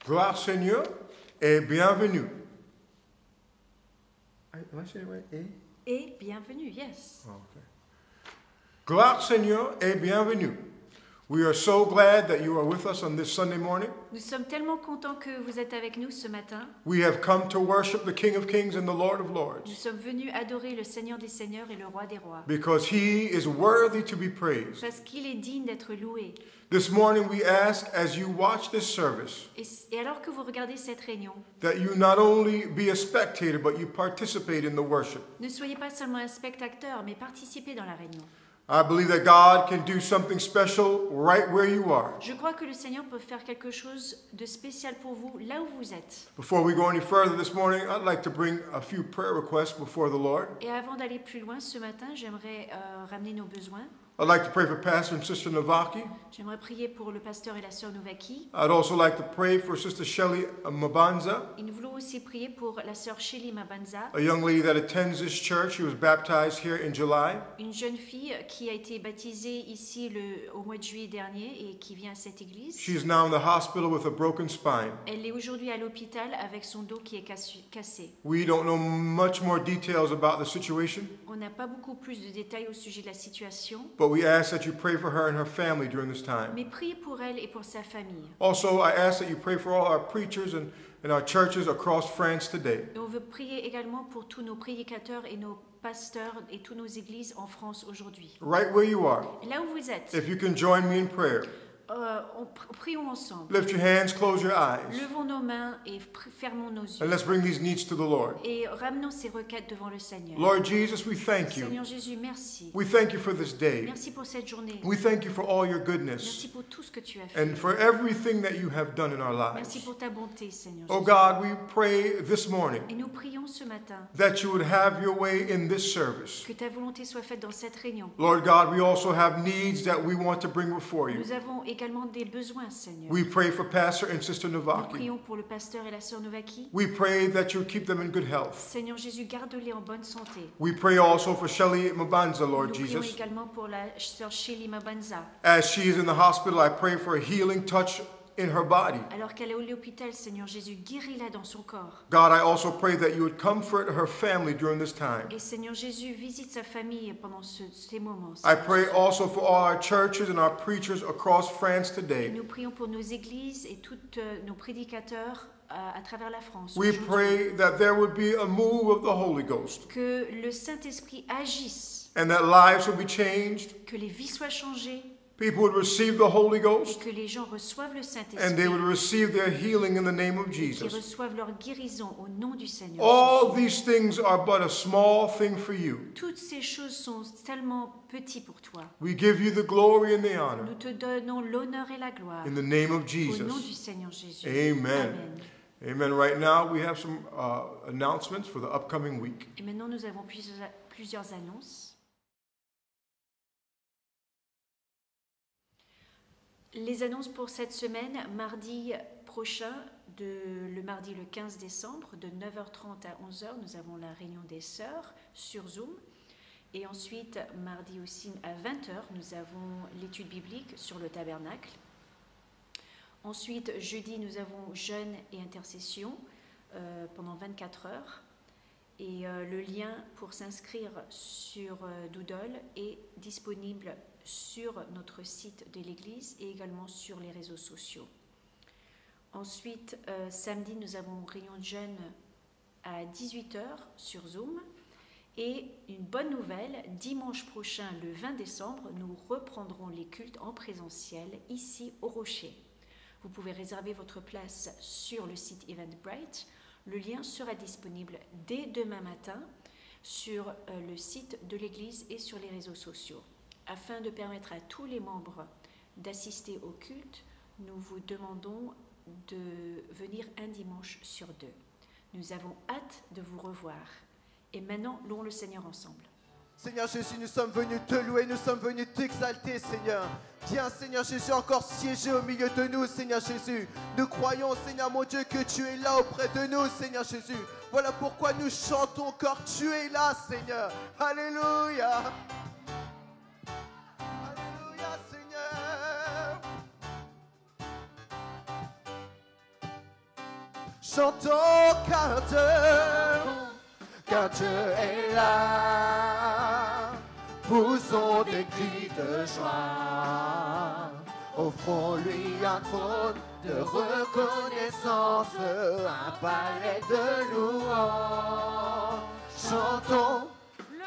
Gloire Seigneur et bienvenue. Am I saying it right? Et bienvenue, yes. Oh, okay. Gloire Seigneur et bienvenue. We are so glad that you are with us on this Sunday morning. Nous sommes tellement contents que vous êtes avec nous ce matin. We have come to worship the King of Kings and the Lord of Nous Lords sommes venus adorer le Seigneur des Seigneurs et le Roi des Rois. because He is worthy to be praised. Parce qu'il est digne d'être loué. This morning we ask, as you watch this service, Et alors que vous regardez cette réunion, that you not only be a spectator, but you participate in the worship. ne soyez pas seulement un spectateur, mais participez dans la réunion. I believe that God can do something special right where you are. Je crois que le Seigneur peut faire quelque chose de spécial pour vous là où vous êtes. Before we go any further this morning, I'd like to bring a few prayer requests before the Lord. Et avant d'aller plus loin ce matin, j'aimerais ramener nos besoins. I'd like to pray for Pastor and Sister Novaki. J'aimerais prier pour le pasteur et la sœur Novaki. I'd also like to pray for Sister Shelley Mabanza, Et nous voulons aussi prier pour la sœur Shelly Mabanza, a young lady that attends this church. She was baptized here in July. une jeune fille qui a été baptisée ici au mois de juillet dernier et qui vient à cette église. She's now in the hospital with a broken spine. Elle est aujourd'hui à l'hôpital avec son dos qui est cassé. We don't know much more details about the situation, On n'a pas beaucoup plus de détails au sujet de la situation, but we ask that you pray for her and her family during this time. mais priez pour elle et pour sa famille. Also, I ask that you pray for all our preachers and our churches across France today. Et on veut prier également pour tous nos prédicateurs et nos pasteurs et toutes nos églises en France aujourd'hui. Right where you are, Là où vous êtes, if you can join me in prayer, prions ensemble. lift your hands, close your eyes, Levons nos mains et fermons nos yeux. and let's bring these needs to the Lord. Et ramenons ces requêtes devant le Seigneur. Lord Jesus, we thank you. Seigneur Jésus, merci. We thank you for this day. Merci pour cette journée. We thank you for all your goodness Merci pour tout ce que tu as fait. and for everything that you have done in our Merci lives. pour ta bonté, Seigneur Oh Jésus. God, we pray this morning Et nous prions ce matin that you would have your way in this service. que ta volonté soit faite dans cette réunion. Lord God, we also have needs that we want to bring before you. Nous avons également des besoins, Seigneur. We pray for Pastor and Sister Nous Novaki. prions pour le pasteur et la sœur Novaki. We pray that you keep them in good health. Seigneur Jésus, garde-les en bonne santé. We pray also for Shelley Mabanza, Nous Lord prions Jesus. également pour la sœur Shelly Mabanza. As she is in the hospital, I pray for a healing touch in her body. Alors qu'elle est à l'hôpital, Seigneur Jésus, guéris-la dans son corps. God, I also pray that you would comfort her family during this time. Et Seigneur Jésus, visite sa famille pendant ces moments. I Seigneur pray Jésus. also for all our churches and our preachers across France today. Nous prions pour nos églises et tous nos prédicateurs à travers la France. We aujourd'hui. pray that there would be a move of the Holy Ghost Que le Saint-Esprit agisse, and that lives would be changed, que les vies soient changées people would receive the Holy et Ghost, que les gens reçoivent le and Saint-Esprit they would receive their healing in the name of et qu'ils Jesus. reçoivent leur guérison au nom du Seigneur All Jésus. these things are but a small thing for you. Toutes ces choses sont tellement petites pour toi. We give you the glory and the Nous honor te donnons l'honneur et la gloire in the name of au nom du Jesus. Seigneur Jésus. Amen. Amen. Right now, we have some announcements for the upcoming week. Et maintenant, nous avons plusieurs annonces. Les annonces pour cette semaine, mardi prochain, le mardi le 15 décembre, de 9h30 à 11h, nous avons la réunion des sœurs sur Zoom. Et ensuite, mardi aussi à 20h, nous avons l'étude biblique sur le tabernacle. Ensuite, jeudi, nous avons jeûne et intercession pendant 24 heures. Et le lien pour s'inscrire sur Doodle est disponible sur notre site de l'église et également sur les réseaux sociaux. Ensuite, samedi, nous avons réunion de jeûne à 18h sur Zoom. Et une bonne nouvelle, dimanche prochain, le 20 décembre, nous reprendrons les cultes en présentiel ici au Rocher. Vous pouvez réserver votre place sur le site Eventbrite. Le lien sera disponible dès demain matin sur le site de l'église et sur les réseaux sociaux. Afin de permettre à tous les membres d'assister au culte, nous vous demandons de venir un dimanche sur 2. Nous avons hâte de vous revoir. Et maintenant, louons le Seigneur ensemble. Seigneur Jésus, nous sommes venus te louer, nous sommes venus t'exalter, Seigneur. Viens, Seigneur Jésus, encore siéger au milieu de nous, Seigneur Jésus. Nous croyons, Seigneur mon Dieu, que tu es là auprès de nous, Seigneur Jésus. Voilà pourquoi nous chantons encore, tu es là, Seigneur. Alléluia. Alléluia, Seigneur. Chantons car Dieu est là. Poussons des cris de joie. Offrons-lui un trône de reconnaissance, un palais de louange. Chantons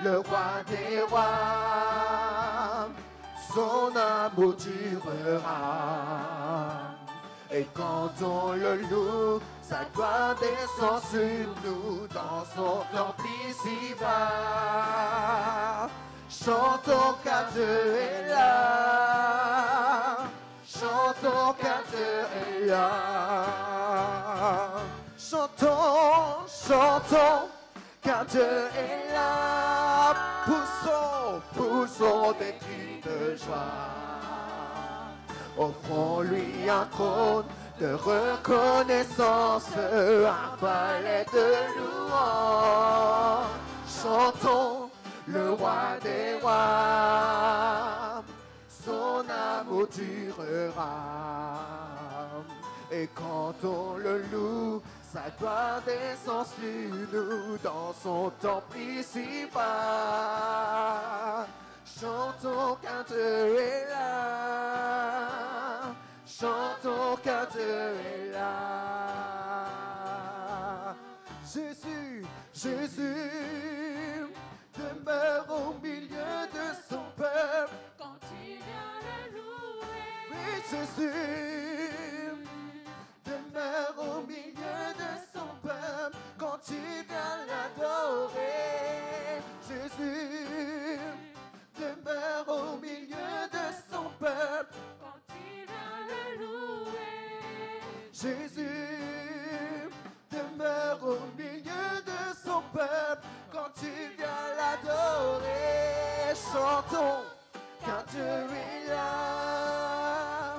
le roi des rois, son amour durera. Et quand on le loue, sa gloire descend sur nous dans son temple ici-bas. Chantons car Dieu est là. Chantons car Dieu est là. Chantons, chantons car Dieu est là. Poussons, poussons des cris de joie. Offrons-lui un trône de reconnaissance, un palais de louange. Chantons le roi des rois, son amour durera. Et quand on le loue, sa gloire descend sur nous dans son temple ici-bas. Chantons car Dieu est là. Chantons car Dieu est là. Jésus, Jésus demeure au milieu de son peuple. Quand il vient le louer. Oui, Jésus demeure au milieu de son peuple. Quand il vient l'adorer. Jésus demeure au milieu de son peuple. Quand il vient le louer. Jésus demeure au milieu de son peuple. Quand il vient l'adorer. Chantons car Dieu est là.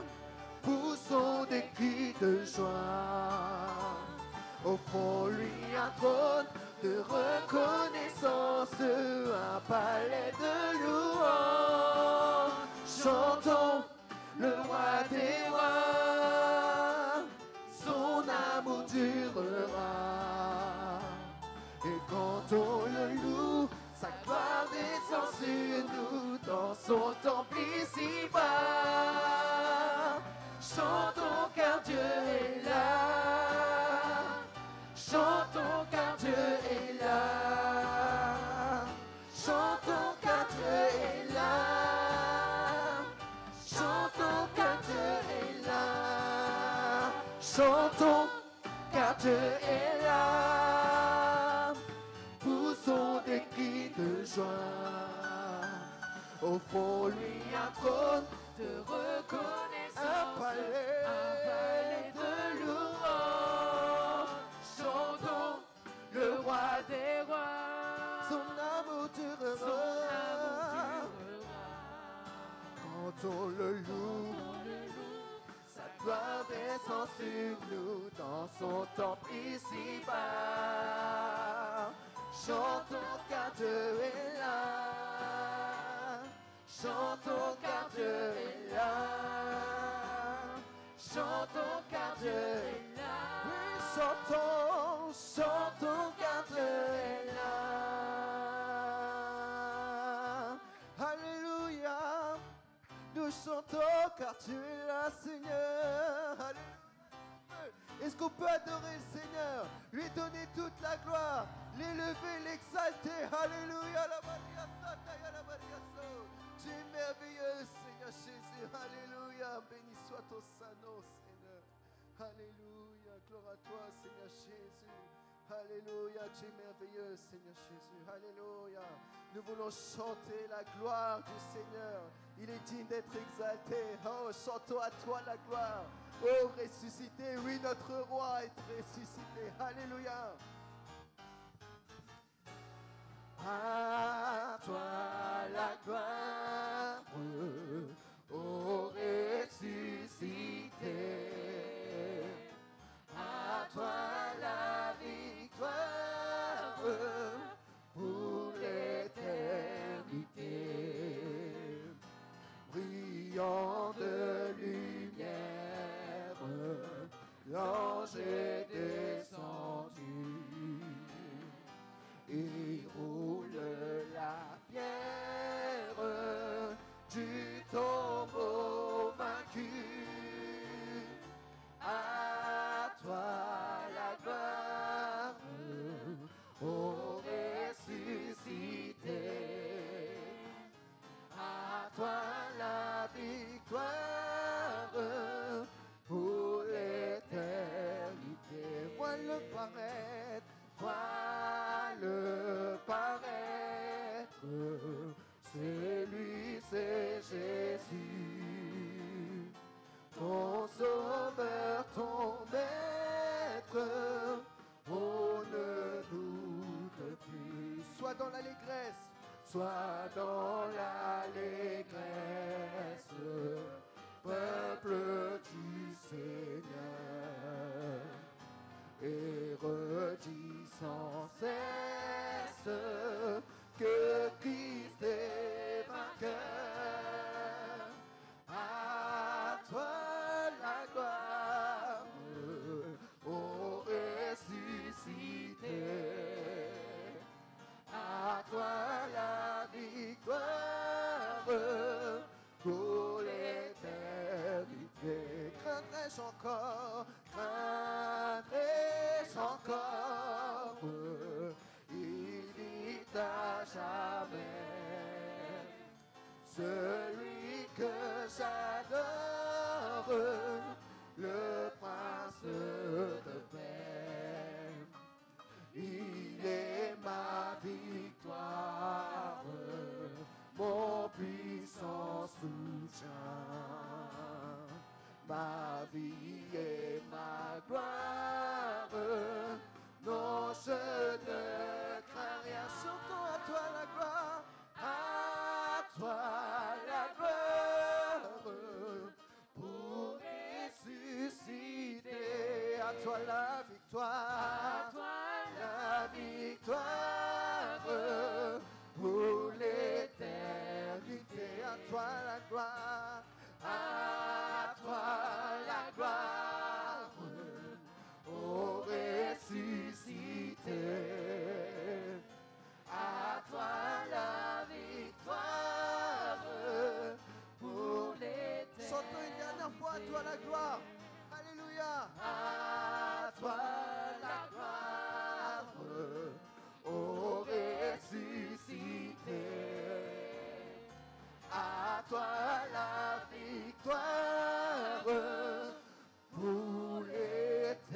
Poussons des cris de joie. Offrons-lui un trône de reconnaissance, un palais de louange. Chantons le roi des rois, son amour durera. Et quand on le loue, sa gloire descend sur nous dans son temple ici-bas. Chantons car Dieu est là. Chantons car Dieu est là. Chantons car Dieu est là. Chantons car Dieu est là. Chantons car Dieu est là. Poussons des cris de joie. Offrons-lui un trône de reconnaissance, un palais de louange. Chantons le roi des rois, son amour durera. Quand on le loue, sa gloire descend sur nous dans son temple ici-bas. Chantons car Dieu est là. Chantons car Dieu est là. Chantons car Dieu est là. Oui, chantons, chantons car Dieu est là. Alléluia. Nous chantons car tu es là, Seigneur. Alléluia. Est-ce qu'on peut adorer le Seigneur, lui donner toute la gloire, l'élever, l'exalter? Alléluia. La Maria Sata, la Maria So. Tu es merveilleux, Seigneur Jésus. Alléluia. Béni soit ton Saint-Nom, Seigneur. Alléluia. Gloire à toi, Seigneur Jésus. Alléluia. Tu es merveilleux, Seigneur Jésus. Alléluia. Nous voulons chanter la gloire du Seigneur. Il est digne d'être exalté. Oh, chantons à toi la gloire. Oh, ressuscité. Oui, notre roi est ressuscité. Alléluia. À toi la gloire, ô ressuscité. À toi la victoire pour l'éternité. Brillant de lumière, l'ange est descendu. Il roule la pierre du tombeau vaincu. À toi la gloire, ô ressuscité. À toi la victoire pour l'éternité. Vois-le paraître, vois-le paraître. C'est lui, c'est Jésus, ton sauveur, ton maître. On ne doute plus. Sois dans l'allégresse, sois dans l'allégresse, peuple du Seigneur, et redis sans cesse que Christ est vainqueur. À toi la gloire, ô ressuscité. À toi la victoire pour l'éternité. Craindrai-je encore, craindrai-je encore, il vit à jamais. Celui que j'adore, le prince de paix. Il est ma victoire, mon puissant soutien, ma vie et ma gloire. Non, je ne crains rien. Chantons à toi la gloire, à toi la gloire, pour ressusciter. À toi la victoire, à toi la victoire pour l'éternité. À toi la gloire, à toi la gloire, ô ressuscité. À toi la victoire pour l'éternité. Chantons une dernière fois, à toi la gloire. Alléluia. À toi la gloire, ô ressuscité. À toi la victoire pour l'éternité.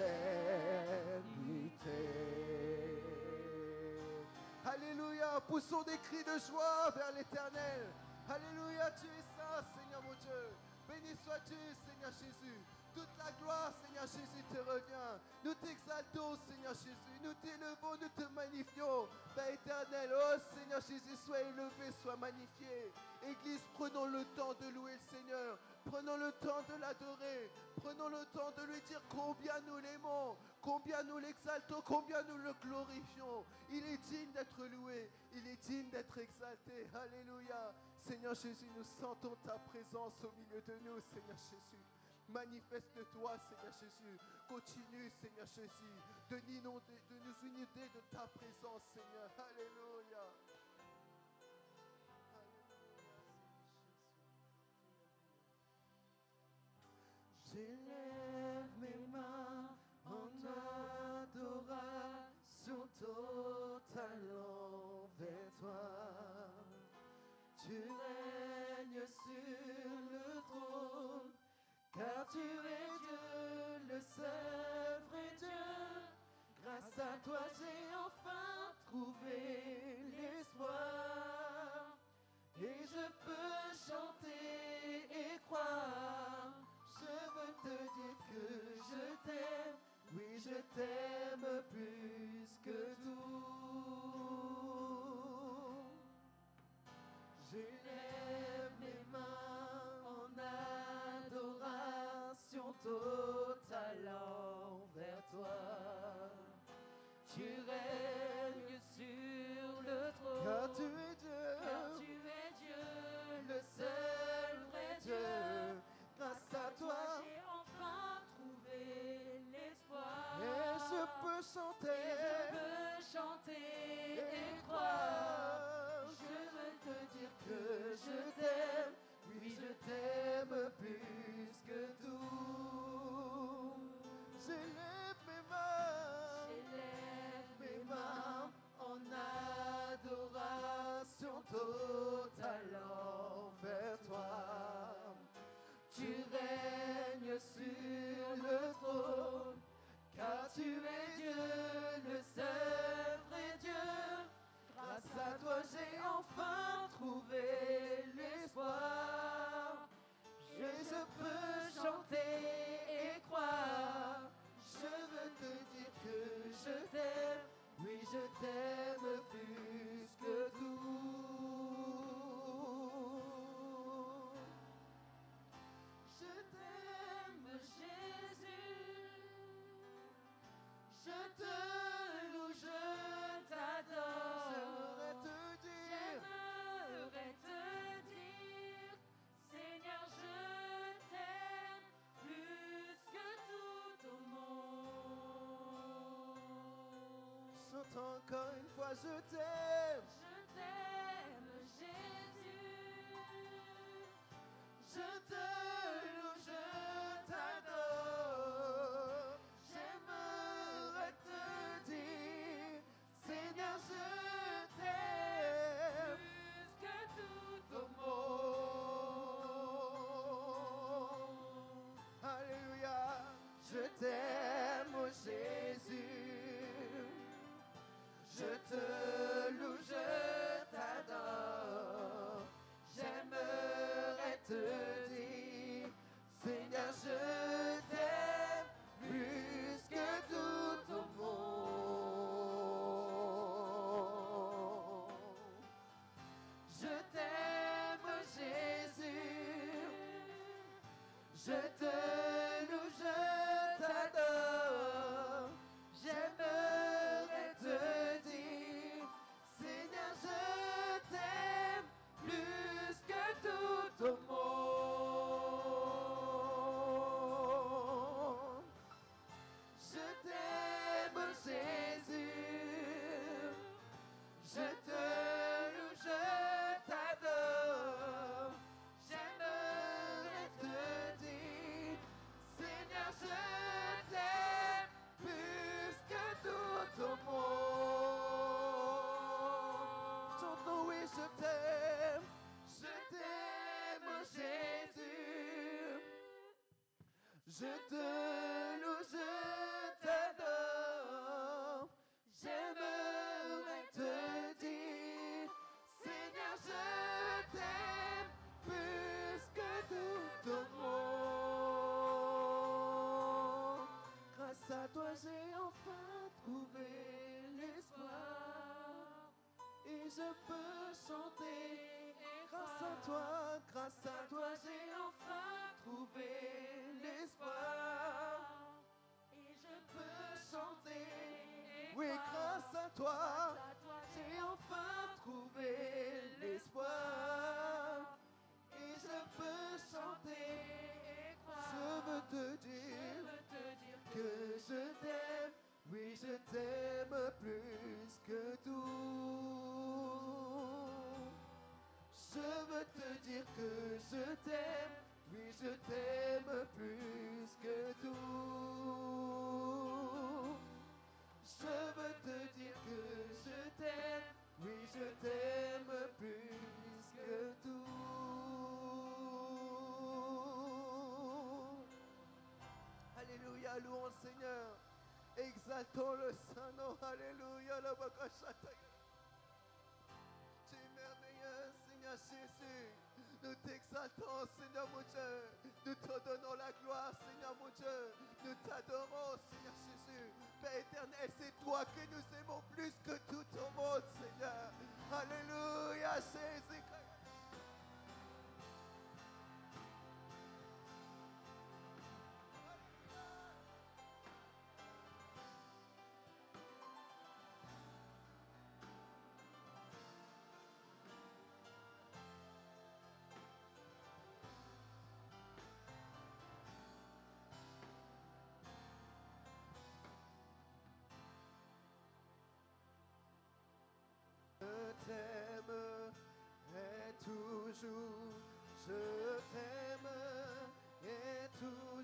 Alléluia. Poussons des cris de joie vers l'éternel. Alléluia, tu es saint, Seigneur mon Dieu. Béni sois-tu, Seigneur Jésus. Toute la gloire, Seigneur Jésus, te revient. Nous t'exaltons, Seigneur Jésus. Nous t'élevons, nous te magnifions. Père éternel, oh Seigneur Jésus, sois élevé, sois magnifié. Église, prenons le temps de louer le Seigneur. Prenons le temps de l'adorer. Prenons le temps de lui dire combien nous l'aimons, combien nous l'exaltons, combien nous le glorifions. Il est digne d'être loué. Il est digne d'être exalté. Alléluia. Seigneur Jésus, nous sentons ta présence au milieu de nous, Seigneur Jésus. Manifeste-toi, Seigneur Jésus. Continue, Seigneur Jésus, de nous inonder de ta présence, Seigneur. Alléluia. J'élève mes mains en adoration totale envers toi. Tu règnes sur le trône, car tu es Dieu, le seul vrai Dieu. Grâce à toi j'ai enfin trouvé l'espoir, et je peux chanter et croire. Je veux te dire que je t'aime, oui je t'aime plus que tout. J'élève mes mains en adoration totale envers toi. Tu règnes sur le trône, car tu es Dieu, le seul vrai Dieu. Grâce à toi, j'ai enfin trouvé l'espoir, chanter et croire. Je veux te dire que je t'aime, oui je t'aime plus que tout. J'élève mes mains en adoration totale envers toi. Tu règnes sur le trône, car tu es Dieu, le seul vrai Dieu. Grâce à toi j'ai enfin trouvé l'espoir. Je peux chanter et croire. Je veux te dire que je t'aime, oui je t'aime plus que tout. Je t'aime Jésus, je te loue, je t'adore. J'aimerais te dire, Seigneur, je t'aime plus que tout au monde. Chante encore une fois, je t'aime. Je t'aime, Jésus. Je te loue, je t'adore. J'aimerais te dire, Seigneur, je t'aime plus que tout au monde. Alléluia, je t'aime, oh Jésus. Je te loue, je t'adore. J'aimerais te dire, Seigneur, je t'aime plus que tout au monde. Je t'aime, Jésus. Je te loue, je t'adore. J'aimerais te dire, Seigneur, je t'aime plus que tout au monde. Je t'aime, Jésus. Je te loue, je t'adore. J'aimerais te dire, Seigneur, je t'aime plus que tout au monde. Chantons, oui, je t'aime. Je t'aime, Jésus. Je te loue, je t'adore. J'aimerais te dire, Seigneur, je t'aime plus que tout au monde. Grâce à toi, j'ai enfin trouvé l'espoir. Et je peux chanter. Grâce à toi, j'ai enfin trouvé l'espoir. Et je peux chanter. Oui, grâce à toi, j'ai enfin trouvé l'espoir. Et je peux chanter. Je veux te dire que je t'aime. Oui, je t'aime plus que tout. Je veux te dire que je t'aime. Oui, je t'aime plus que tout. Je veux te dire que je t'aime. Oui, je t'aime plus que tout. Alléluia, louons le Seigneur. Exaltons le Saint-Nom. Alléluia, la bakashata. Tu es merveilleux, Seigneur Jésus. Nous t'exaltons, Seigneur mon Dieu. Nous te donnons la gloire, Seigneur mon Dieu. Nous t'adorons, Seigneur Jésus. Père éternel, c'est toi que nous aimons plus que tout au monde, Seigneur. Alléluia, Jésus.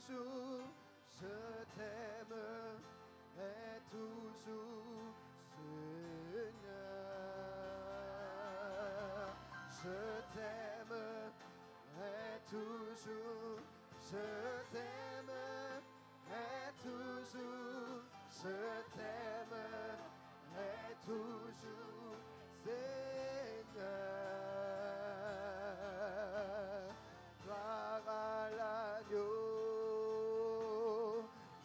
toujours, je t'aimerai toujours, Seigneur. Je t'aimerai toujours, je t'aimerai toujours, je t'aimerai toujours, Seigneur. Gloire à l'agneau,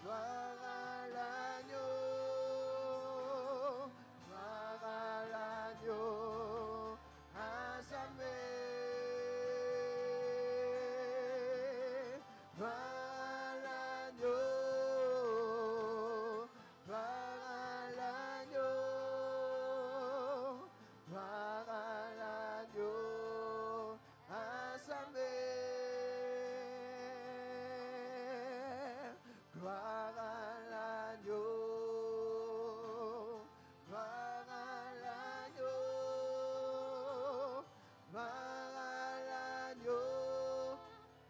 gloire à l'agneau, gloire à l'agneau, à jamais. Gloire à l'agneau, gloire à l'agneau, gloire à l'agneau, à jamais. Gloire à l'agneau, gloire à l'agneau, gloire à l'agneau,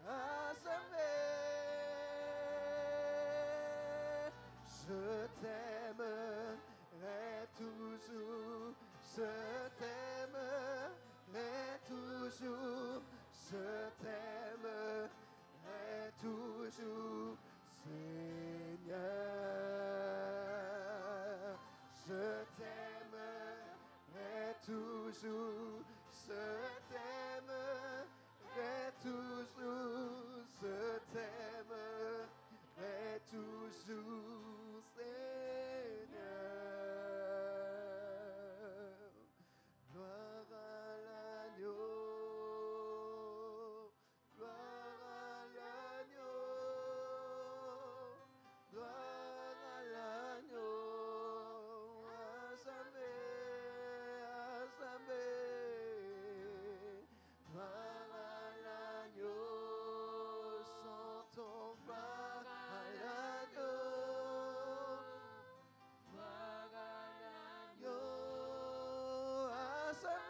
à jamais. Je t'aimerai toujours, je t'aimerai toujours, je t'aimerai toujours, Seigneur. Je t'aimerai toujours, je t'aimerai toujours, je t'aimerai toujours, Seigneur. Gloire à l'agneau, gloire à l'agneau, gloire à l'agneau, à jamais, à jamais. Gloire à l'agneau, chantons gloire à l'agneau, gloire à l'agneau, à jamais.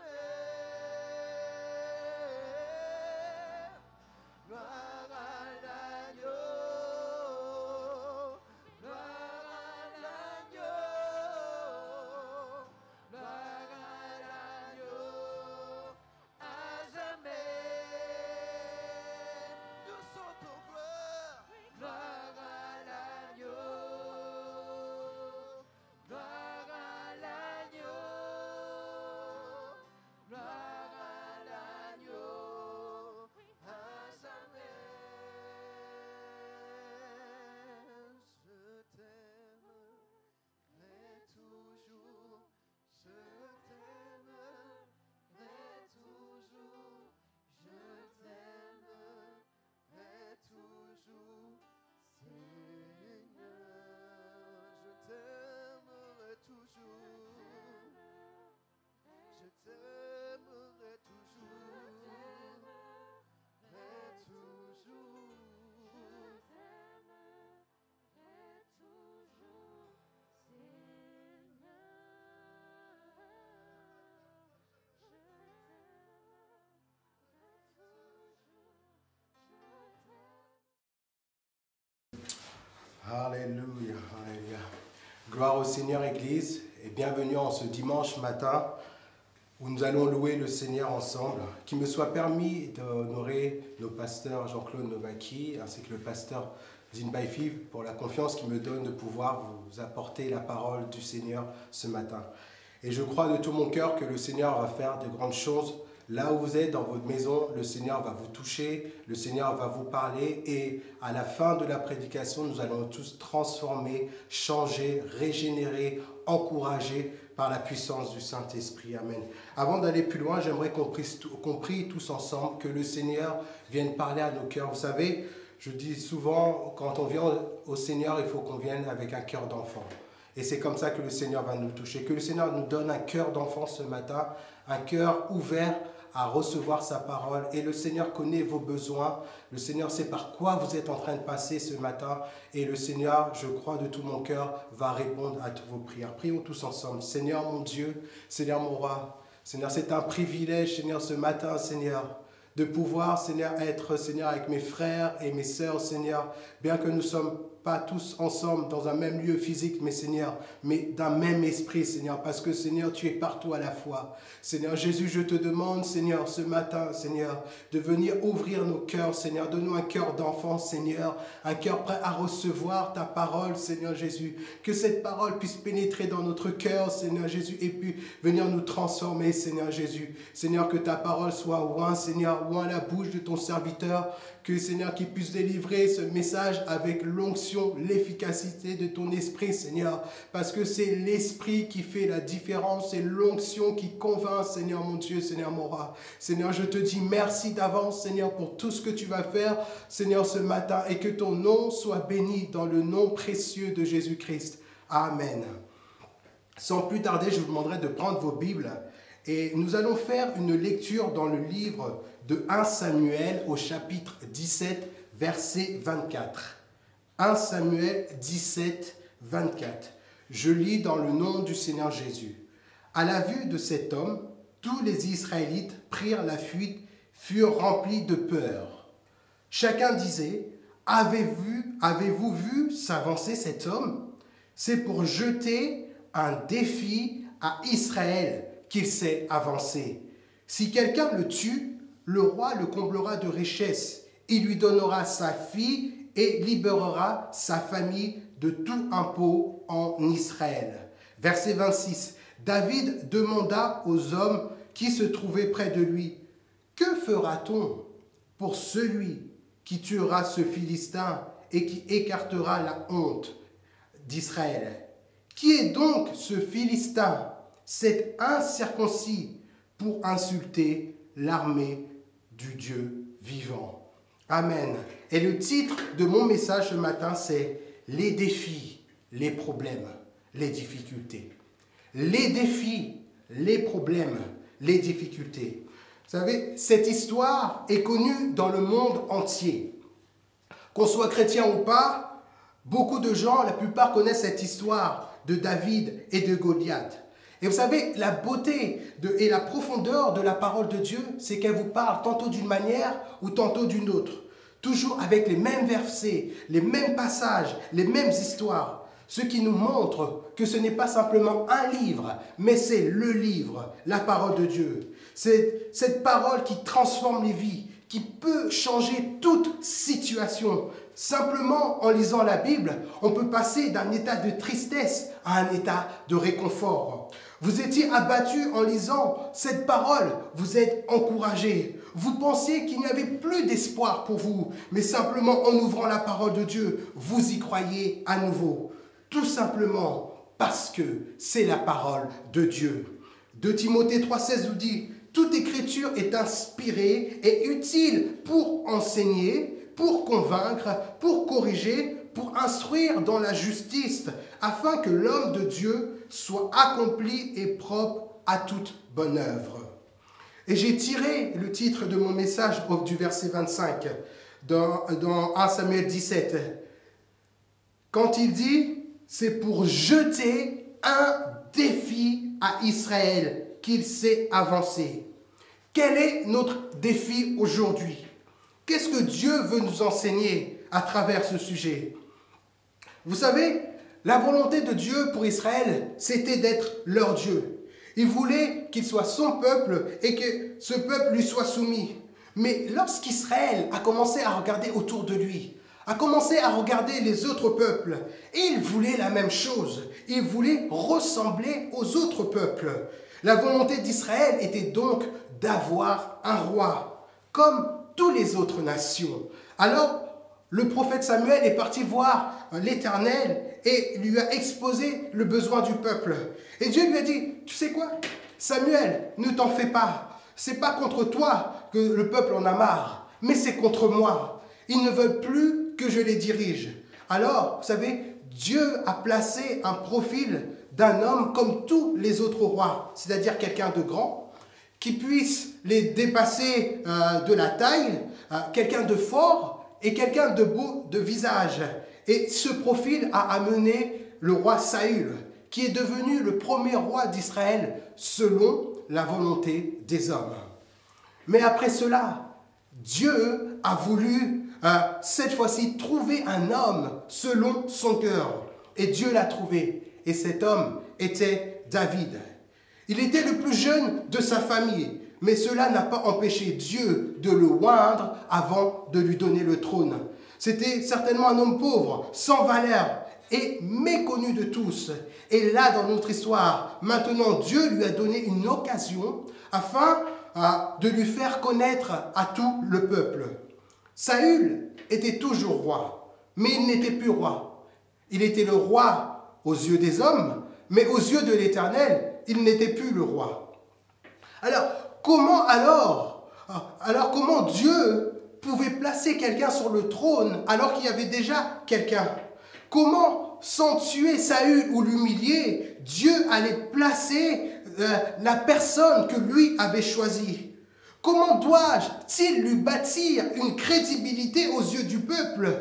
Gloire à l'agneau, gloire à l'agneau, gloire à l'agneau, à jamais. Nous chantons gloire, gloire à l'agneau, gloire à l'agneau, gloire à l'agneau, à jamais. Je t'aimerai toujours, je t'aimerai toujours, je t'aimerai toujours, Seigneur. Je t'aimerai toujours, je t'aimerai toujours, toujours. Alléluia, alléluia. Gloire au Seigneur Église et bienvenue en ce dimanche matin où nous allons louer le Seigneur ensemble. Qu'il me soit permis d'honorer nos pasteurs Jean-Claude Novaki ainsi que le pasteur Zinbaifi pour la confiance qu'il me donne de pouvoir vous apporter la parole du Seigneur ce matin. Et je crois de tout mon cœur que le Seigneur va faire de grandes choses. Là où vous êtes, dans votre maison, le Seigneur va vous toucher, le Seigneur va vous parler et à la fin de la prédication, nous allons tous transformer, changer, régénérer, encourager par la puissance du Saint-Esprit. Amen. Avant d'aller plus loin, j'aimerais qu'on prie tous ensemble, que le Seigneur vienne parler à nos cœurs. Vous savez, je dis souvent, quand on vient au Seigneur, il faut qu'on vienne avec un cœur d'enfant. Et c'est comme ça que le Seigneur va nous toucher. Que le Seigneur nous donne un cœur d'enfant ce matin, un cœur ouvert à recevoir sa parole. Et le Seigneur connaît vos besoins. Le Seigneur sait par quoi vous êtes en train de passer ce matin. Et le Seigneur, je crois de tout mon cœur, va répondre à toutes vos prières. Prions tous ensemble. Seigneur mon Dieu, Seigneur mon roi, Seigneur, c'est un privilège, Seigneur, ce matin, Seigneur, de pouvoir, Seigneur, être, Seigneur, avec mes frères et mes sœurs, Seigneur, bien que nous ne sommes pas tous ensemble dans un même lieu physique, mais Seigneur, mais d'un même esprit, Seigneur, parce que, Seigneur, tu es partout à la fois. Seigneur Jésus, je te demande, Seigneur, ce matin, Seigneur, de venir ouvrir nos cœurs, Seigneur. Donne-nous un cœur d'enfant, Seigneur, un cœur prêt à recevoir ta parole, Seigneur Jésus. Que cette parole puisse pénétrer dans notre cœur, Seigneur Jésus, et puis venir nous transformer, Seigneur Jésus. Seigneur, que ta parole soit oint, Seigneur, oint la bouche de ton serviteur, que, Seigneur, qu'il puisse délivrer ce message avec l'onction, l'efficacité de ton esprit, Seigneur, parce que c'est l'esprit qui fait la différence, c'est l'onction qui convainc, Seigneur mon Dieu, Seigneur mon roi. Seigneur, je te dis merci d'avance, Seigneur, pour tout ce que tu vas faire, Seigneur, ce matin, et que ton nom soit béni dans le nom précieux de Jésus-Christ. Amen. Sans plus tarder, je vous demanderai de prendre vos Bibles et nous allons faire une lecture dans le livre de 1 Samuel au chapitre 17, verset 24. 1 Samuel 17, 24. Je lis dans le nom du Seigneur Jésus. À la vue de cet homme, tous les Israélites prirent la fuite, furent remplis de peur. Chacun disait, avez-vous vu s'avancer cet homme? C'est pour jeter un défi à Israël qu'il s'est avancé. Si quelqu'un le tue, le roi le comblera de richesses. Il lui donnera sa fille et libérera sa famille de tout impôt en Israël. Verset 26. David demanda aux hommes qui se trouvaient près de lui, « Que fera-t-on pour celui qui tuera ce Philistin et qui écartera la honte d'Israël? Qui est donc ce Philistin, cet incirconcis, pour insulter l'armée du Dieu vivant? » Amen. Et le titre de mon message ce matin, c'est « Les défis, les problèmes, les difficultés ». Les défis, les problèmes, les difficultés. Vous savez, cette histoire est connue dans le monde entier. Qu'on soit chrétien ou pas, beaucoup de gens, la plupart connaissent cette histoire de David et de Goliath. Et vous savez, la beauté et la profondeur de la parole de Dieu, c'est qu'elle vous parle tantôt d'une manière ou tantôt d'une autre. Toujours avec les mêmes versets, les mêmes passages, les mêmes histoires. Ce qui nous montre que ce n'est pas simplement un livre, mais c'est le livre, la parole de Dieu. C'est cette parole qui transforme les vies, qui peut changer toute situation. Simplement en lisant la Bible, on peut passer d'un état de tristesse à un état de réconfort. Vous étiez abattu en lisant cette parole, vous êtes encouragé. Vous pensiez qu'il n'y avait plus d'espoir pour vous, mais simplement en ouvrant la parole de Dieu, vous y croyez à nouveau. Tout simplement parce que c'est la parole de Dieu. 2 Timothée 3,16 nous dit « Toute écriture est inspirée et utile pour enseigner, pour convaincre, pour corriger, pour instruire dans la justice, afin que l'homme de Dieu soit accompli et propre à toute bonne œuvre. » Et j'ai tiré le titre de mon message du verset 25 dans 1 Samuel 17. Quand il dit « C'est pour jeter un défi à Israël qu'il s'est avancé. » Quel est notre défi aujourd'hui? Qu'est-ce que Dieu veut nous enseigner à travers ce sujet? Vous savez, la volonté de Dieu pour Israël, c'était d'être leur Dieu. Il voulait qu'il soit son peuple et que ce peuple lui soit soumis. Mais lorsqu'Israël a commencé à regarder autour de lui, a commencé à regarder les autres peuples, et il voulait la même chose. Il voulait ressembler aux autres peuples. La volonté d'Israël était donc d'avoir un roi, comme toutes les autres nations. Alors, le prophète Samuel est parti voir l'Éternel et lui a exposé le besoin du peuple. Et Dieu lui a dit, tu sais quoi, Samuel, ne t'en fais pas. C'est pas contre toi que le peuple en a marre, mais c'est contre moi. Ils ne veulent plus que je les dirige. Alors, vous savez, Dieu a placé un profil d'un homme comme tous les autres rois, c'est-à-dire quelqu'un de grand, qui puisse les dépasser de la taille, quelqu'un de fort et quelqu'un de beau de visage. Et ce profil a amené le roi Saül, qui est devenu le premier roi d'Israël selon la volonté des hommes. Mais après cela, Dieu a voulu cette fois-ci trouver un homme selon son cœur. Et Dieu l'a trouvé. Et cet homme était David. Il était le plus jeune de sa famille. Mais cela n'a pas empêché Dieu de le oindre avant de lui donner le trône. C'était certainement un homme pauvre, sans valeur et méconnu de tous. Et là, dans notre histoire, maintenant, Dieu lui a donné une occasion afin de lui faire connaître à tout le peuple. Saül était toujours roi, mais il n'était plus roi. Il était le roi aux yeux des hommes, mais aux yeux de l'Éternel, il n'était plus le roi. Alors, comment Dieu pouvait placer quelqu'un sur le trône alors qu'il y avait déjà quelqu'un? Comment, sans tuer Saül ou l'humilier, Dieu allait placer la personne que lui avait choisie? Comment dois-je-t-il lui bâtir une crédibilité aux yeux du peuple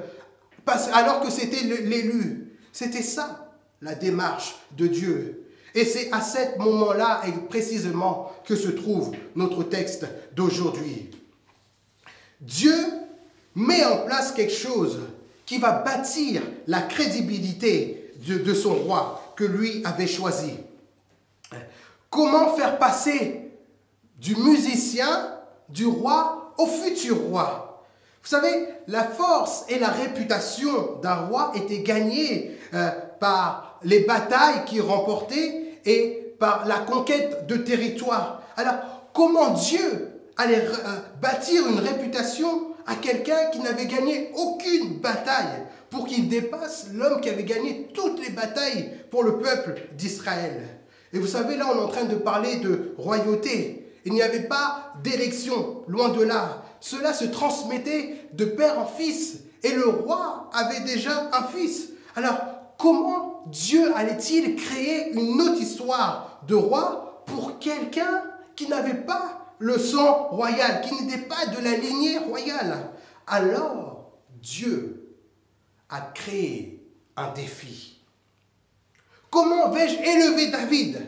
alors que c'était l'élu? C'était ça, la démarche de Dieu. Et c'est à ce moment-là, et précisément, que se trouve notre texte d'aujourd'hui. Dieu met en place quelque chose qui va bâtir la crédibilité de son roi que lui avait choisi. Comment faire passer du musicien, du roi, au futur roi? Vous savez, la force et la réputation d'un roi étaient gagnées par les batailles qu'il remportait et par la conquête de territoire. Alors, comment Dieu allait bâtir une réputation à quelqu'un qui n'avait gagné aucune bataille pour qu'il dépasse l'homme qui avait gagné toutes les batailles pour le peuple d'Israël? Et vous savez, là, on est en train de parler de royauté. Il n'y avait pas d'élection, loin de là. Cela se transmettait de père en fils. Et le roi avait déjà un fils. Alors, comment Dieu allait-il créer une autre histoire de roi pour quelqu'un qui n'avait pas le sang royal, qui n'était pas de la lignée royale? Alors, Dieu a créé un défi. Comment vais-je élever David?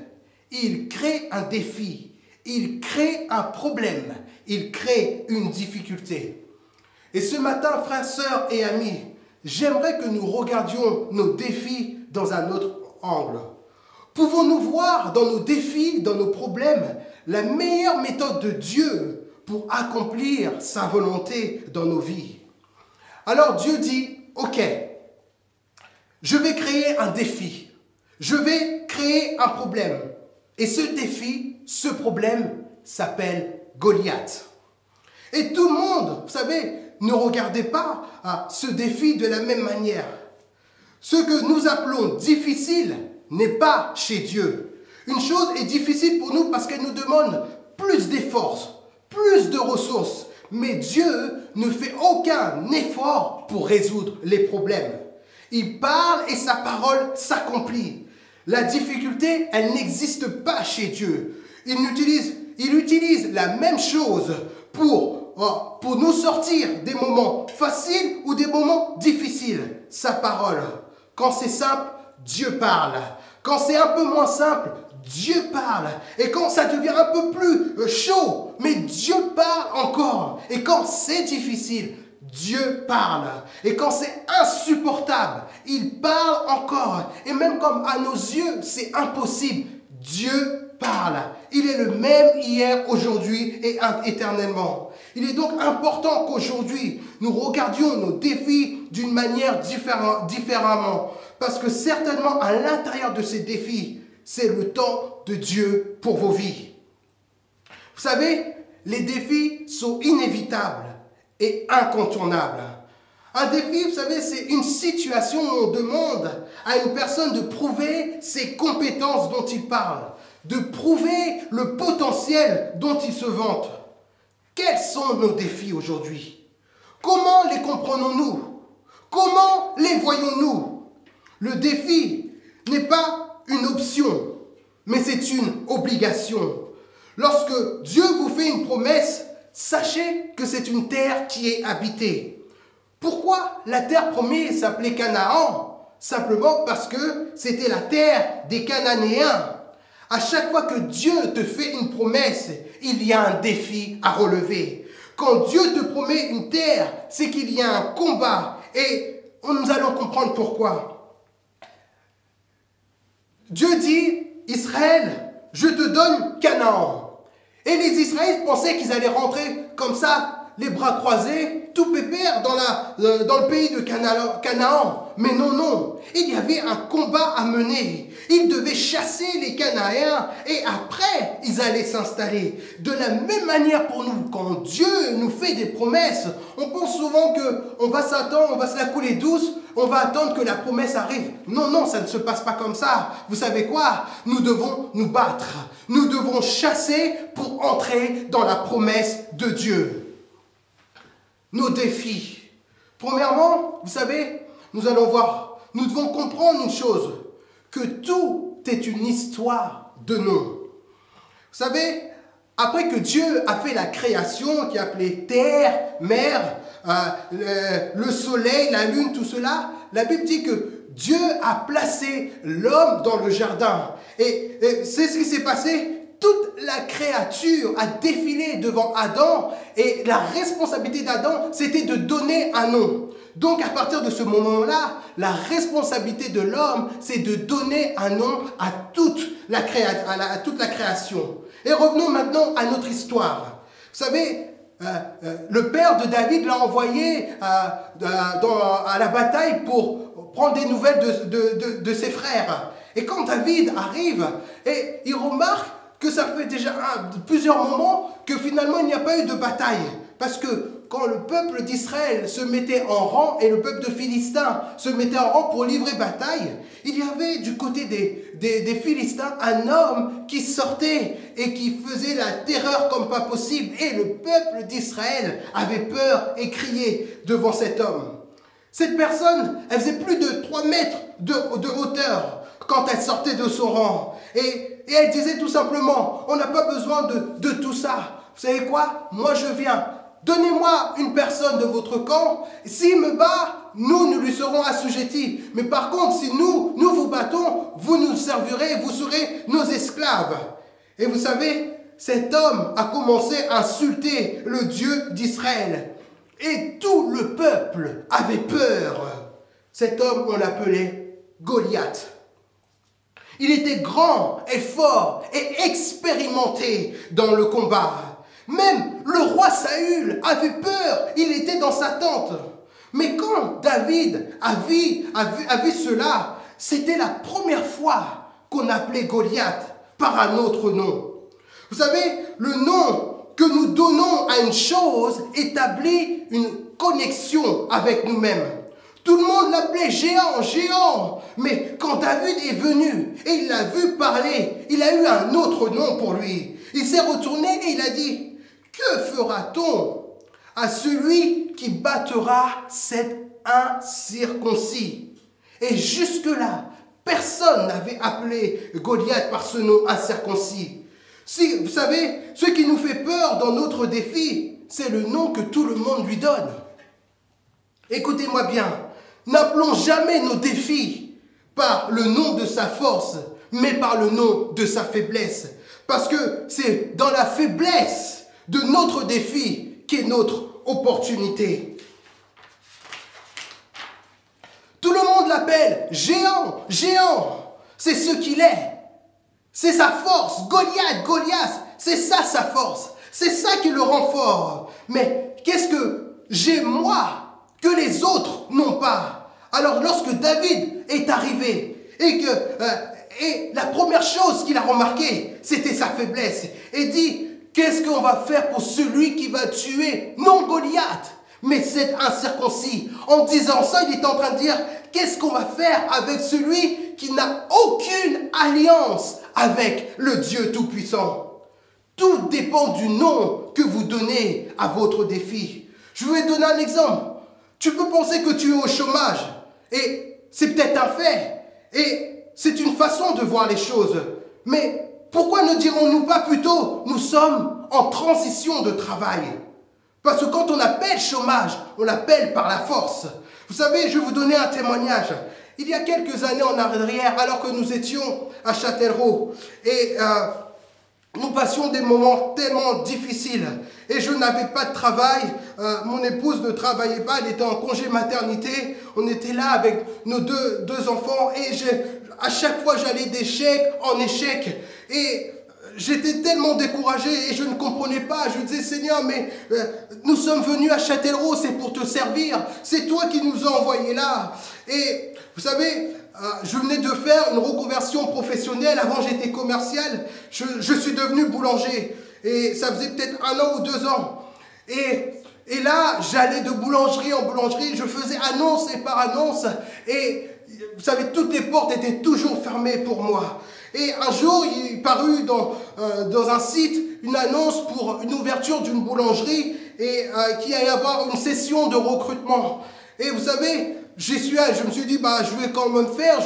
Il crée un défi, il crée un problème, il crée une difficulté. Et ce matin, frères, sœurs et amis, j'aimerais que nous regardions nos défis dans un autre angle. Pouvons-nous voir dans nos défis, dans nos problèmes, la meilleure méthode de Dieu pour accomplir sa volonté dans nos vies? Alors Dieu dit, ok, je vais créer un défi, je vais créer un problème. Et ce défi, ce problème s'appelle Goliath. Et tout le monde, vous savez, ne regardez pas ce défi de la même manière. Ce que nous appelons difficile n'est pas chez Dieu. Une chose est difficile pour nous parce qu'elle nous demande plus d'efforts, plus de ressources. Mais Dieu ne fait aucun effort pour résoudre les problèmes. Il parle et sa parole s'accomplit. La difficulté, elle n'existe pas chez Dieu. Il utilise la même chose pour nous sortir des moments faciles ou des moments difficiles. Sa parole. Quand c'est simple, Dieu parle. Quand c'est un peu moins simple, Dieu parle. Et quand ça devient un peu plus chaud, mais Dieu parle encore. Et quand c'est difficile, Dieu parle. Et quand c'est insupportable, il parle encore. Et même comme à nos yeux, c'est impossible, Dieu parle. Il est le même hier, aujourd'hui et éternellement. Il est donc important qu'aujourd'hui, nous regardions nos défis d'une manière différemment. Parce que certainement, à l'intérieur de ces défis, c'est le temps de Dieu pour vos vies. Vous savez, les défis sont inévitables et incontournables. Un défi, vous savez, c'est une situation où on demande à une personne de prouver ses compétences dont il parle, de prouver le potentiel dont il se vante. Quels sont nos défis aujourd'hui? Comment les comprenons-nous? Comment les voyons-nous? Le défi n'est pas une option, mais c'est une obligation. Lorsque Dieu vous fait une promesse, sachez que c'est une terre qui est habitée. Pourquoi la terre promise s'appelait Canaan? Simplement parce que c'était la terre des Cananéens. À chaque fois que Dieu te fait une promesse, il y a un défi à relever. Quand Dieu te promet une terre, c'est qu'il y a un combat. Et nous allons comprendre pourquoi. Dieu dit, Israël, je te donne Canaan. Et les Israélites pensaient qu'ils allaient rentrer comme ça, les bras croisés, tout pépère dans le pays de Canaan. Mais non, non, il y avait un combat à mener. Ils devaient chasser les Cananéens et après, ils allaient s'installer. De la même manière pour nous, quand Dieu nous fait des promesses, on pense souvent qu'on va s'attendre, on va se la couler douce, on va attendre que la promesse arrive. Non, non, ça ne se passe pas comme ça. Vous savez quoi? Nous devons nous battre. Nous devons chasser pour entrer dans la promesse de Dieu. Nos défis. Premièrement, vous savez, nous allons voir, nous devons comprendre une chose, que tout est une histoire de nom. Vous savez, après que Dieu a fait la création, qui a appelé terre, mer, le soleil, la lune, tout cela, la Bible dit que Dieu a placé l'homme dans le jardin. Et c'est ce qui s'est passé. Toute la créature a défilé devant Adam et la responsabilité d'Adam, c'était de donner un nom. Donc à partir de ce moment-là, la responsabilité de l'homme, c'est de donner un nom à toute la création. Et revenons maintenant à notre histoire. Vous savez, le père de David l'a envoyé à la bataille pour prendre des nouvelles de ses frères. Et quand David arrive, et il remarque que ça fait déjà plusieurs moments que finalement il n'y a pas eu de bataille. Parce que quand le peuple d'Israël se mettait en rang et le peuple de Philistins se mettait en rang pour livrer bataille, il y avait du côté des Philistins un homme qui sortait et qui faisait la terreur comme pas possible. Et le peuple d'Israël avait peur et criait devant cet homme. Cette personne, elle faisait plus de 3 mètres de hauteur quand elle sortait de son rang. Et elle disait tout simplement, on n'a pas besoin de tout ça. Vous savez quoi? Moi je viens. Donnez-moi une personne de votre camp. S'il me bat, nous lui serons assujettis. Mais par contre, si nous vous battons, vous nous servirez, vous serez nos esclaves. Et vous savez, cet homme a commencé à insulter le Dieu d'Israël. Et tout le peuple avait peur. Cet homme, on l'appelait Goliath. Il était grand et fort et expérimenté dans le combat. Même le roi Saül avait peur, il était dans sa tente. Mais quand David a vu cela, c'était la première fois qu'on appelait Goliath par un autre nom. Vous savez, le nom que nous donnons à une chose établit une connexion avec nous-mêmes. Tout le monde l'appelait géant, géant. Mais quand David est venu et il l'a vu parler, il a eu un autre nom pour lui. Il s'est retourné et il a dit, que fera-t-on à celui qui battra cet incirconcis? Et jusque-là, personne n'avait appelé Goliath par ce nom incirconcis. Si, vous savez, ce qui nous fait peur dans notre défi, c'est le nom que tout le monde lui donne. Écoutez-moi bien. N'appelons jamais nos défis par le nom de sa force, mais par le nom de sa faiblesse. Parce que c'est dans la faiblesse de notre défi qu'est notre opportunité. Tout le monde l'appelle géant, géant. C'est ce qu'il est. C'est sa force. Goliath, c'est ça sa force. C'est ça qui le rend fort. Mais qu'est-ce que j'ai moi que les autres n'ont pas? Alors lorsque David est arrivé et la première chose qu'il a remarqué, c'était sa faiblesse. Et dit, qu'est-ce qu'on va faire pour celui qui va tuer non Goliath, mais cet incirconcis? En disant ça, il est en train de dire, qu'est-ce qu'on va faire avec celui qui n'a aucune alliance avec le Dieu Tout-Puissant? Tout dépend du nom que vous donnez à votre défi. Je vais donner un exemple. Tu peux penser que tu es au chômage, et c'est peut-être un fait, et c'est une façon de voir les choses. Mais pourquoi ne dirons-nous pas plutôt, nous sommes en transition de travail? Parce que quand on appelle chômage, on l'appelle par la force. Vous savez, je vais vous donner un témoignage. Il y a quelques années en arrière, alors que nous étions à Châtellerault, et nous passions des moments tellement difficiles et je n'avais pas de travail. Mon épouse ne travaillait pas, elle était en congé maternité. On était là avec nos deux enfants et à chaque fois j'allais d'échec en échec et j'étais tellement découragé et je ne comprenais pas. Je disais, Seigneur, mais nous sommes venus à Châtellerault, c'est pour te servir. C'est toi qui nous as envoyés là. Et vous savez, je venais de faire une reconversion professionnelle. Avant, j'étais commercial. Je suis devenu boulanger. Et ça faisait peut-être 1 an ou 2 ans. Et là, j'allais de boulangerie en boulangerie. Je faisais annonce et par annonce. Et vous savez, toutes les portes étaient toujours fermées pour moi. Et un jour, il parut dans un site une annonce pour une ouverture d'une boulangerie et qu'il allait y avoir une session de recrutement. Et vous savez, je me suis dit, bah, je vais quand même faire,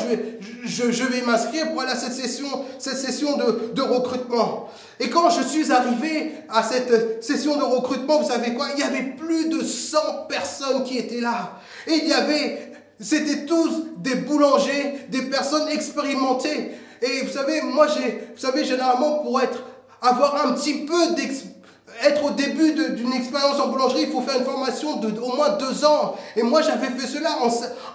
je vais m'inscrire pour aller à cette session de recrutement. Et quand je suis arrivé à cette session de recrutement, vous savez quoi? Il y avait plus de 100 personnes qui étaient là. Et c'était tous des boulangers, des personnes expérimentées. Et vous savez, généralement, pour avoir un petit peu être au début d'une expérience en boulangerie, il faut faire une formation d'au moins 2 ans. Et moi, j'avais fait cela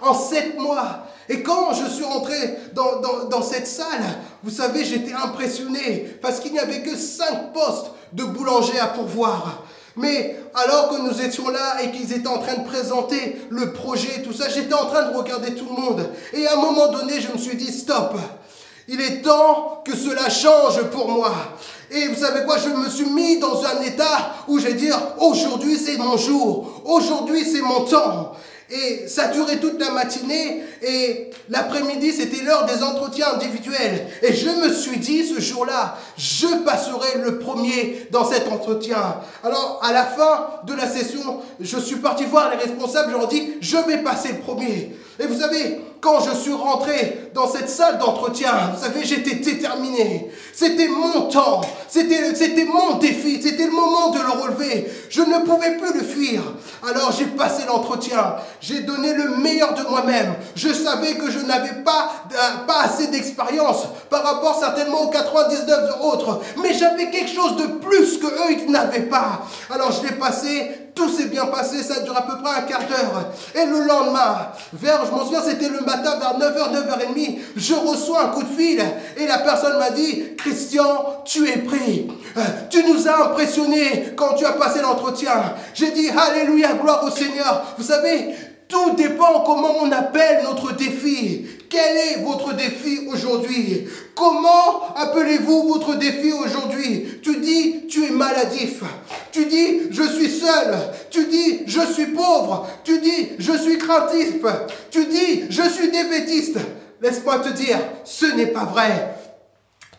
en 7 mois. Et quand je suis rentré dans cette salle, vous savez, j'étais impressionné parce qu'il n'y avait que 5 postes de boulanger à pourvoir. Mais alors que nous étions là et qu'ils étaient en train de présenter le projet, tout ça, j'étais en train de regarder tout le monde. Et à un moment donné, je me suis dit, stop! Il est temps que cela change pour moi. Et vous savez quoi, je me suis mis dans un état où je vais dire, aujourd'hui c'est mon jour, aujourd'hui c'est mon temps. Et ça durait toute la matinée et l'après-midi c'était l'heure des entretiens individuels. Et je me suis dit ce jour-là, je passerai le premier dans cet entretien. Alors à la fin de la session, je suis parti voir les responsables, je leur ai dit, je vais passer le premier. Et vous savez, quand je suis rentré dans cette salle d'entretien, vous savez, j'étais déterminé. C'était mon temps, c'était mon défi, c'était le moment de le relever. Je ne pouvais plus le fuir. Alors j'ai passé l'entretien, j'ai donné le meilleur de moi-même. Je savais que je n'avais pas assez d'expérience par rapport certainement aux 99 autres. Mais j'avais quelque chose de plus que eux, ils n'avaient pas. Alors je l'ai passé. Tout s'est bien passé, ça dure à peu près un quart d'heure. Et le lendemain, je m'en souviens, c'était le matin vers 9h, 9h30, je reçois un coup de fil et la personne m'a dit, Christian, tu es pris. Tu nous as impressionnés quand tu as passé l'entretien. J'ai dit, alléluia, gloire au Seigneur. Vous savez, tout dépend comment on appelle notre défi. Quel est votre défi aujourd'hui? Comment appelez-vous votre défi aujourd'hui? Tu dis, tu es maladif. Tu dis, je suis seul. Tu dis, je suis pauvre. Tu dis, je suis craintif. Tu dis, je suis défaitiste. Laisse-moi te dire, ce n'est pas vrai.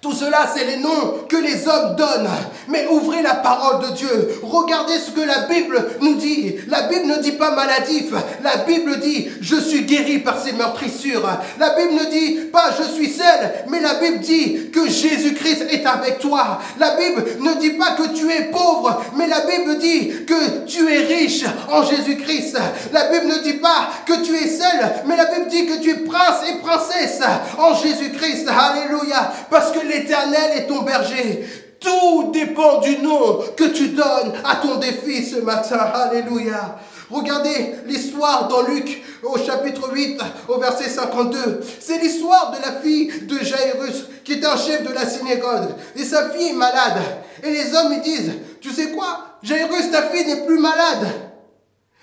Tout cela, c'est les noms que les hommes donnent. Mais ouvrez la parole de Dieu. Regardez ce que la Bible nous dit. La Bible ne dit pas maladif. La Bible dit, je suis guéri par ses meurtrissures. La Bible ne dit pas, je suis seul. Mais la Bible dit que Jésus-Christ est avec toi. La Bible ne dit pas que tu es pauvre. Mais la Bible dit que tu es riche en Jésus-Christ. La Bible ne dit pas que tu es seul. Mais la Bible dit que tu es prince et princesse en Jésus-Christ. Alléluia. Parce que l'Éternel est ton berger. Tout dépend du nom que tu donnes à ton défi ce matin. Alléluia. Regardez l'histoire dans Luc au chapitre 8 au verset 52. C'est l'histoire de la fille de Jairus qui est un chef de la synagogue. Et sa fille est malade. Et les hommes ils disent, tu sais quoi, Jairus, ta fille n'est plus malade.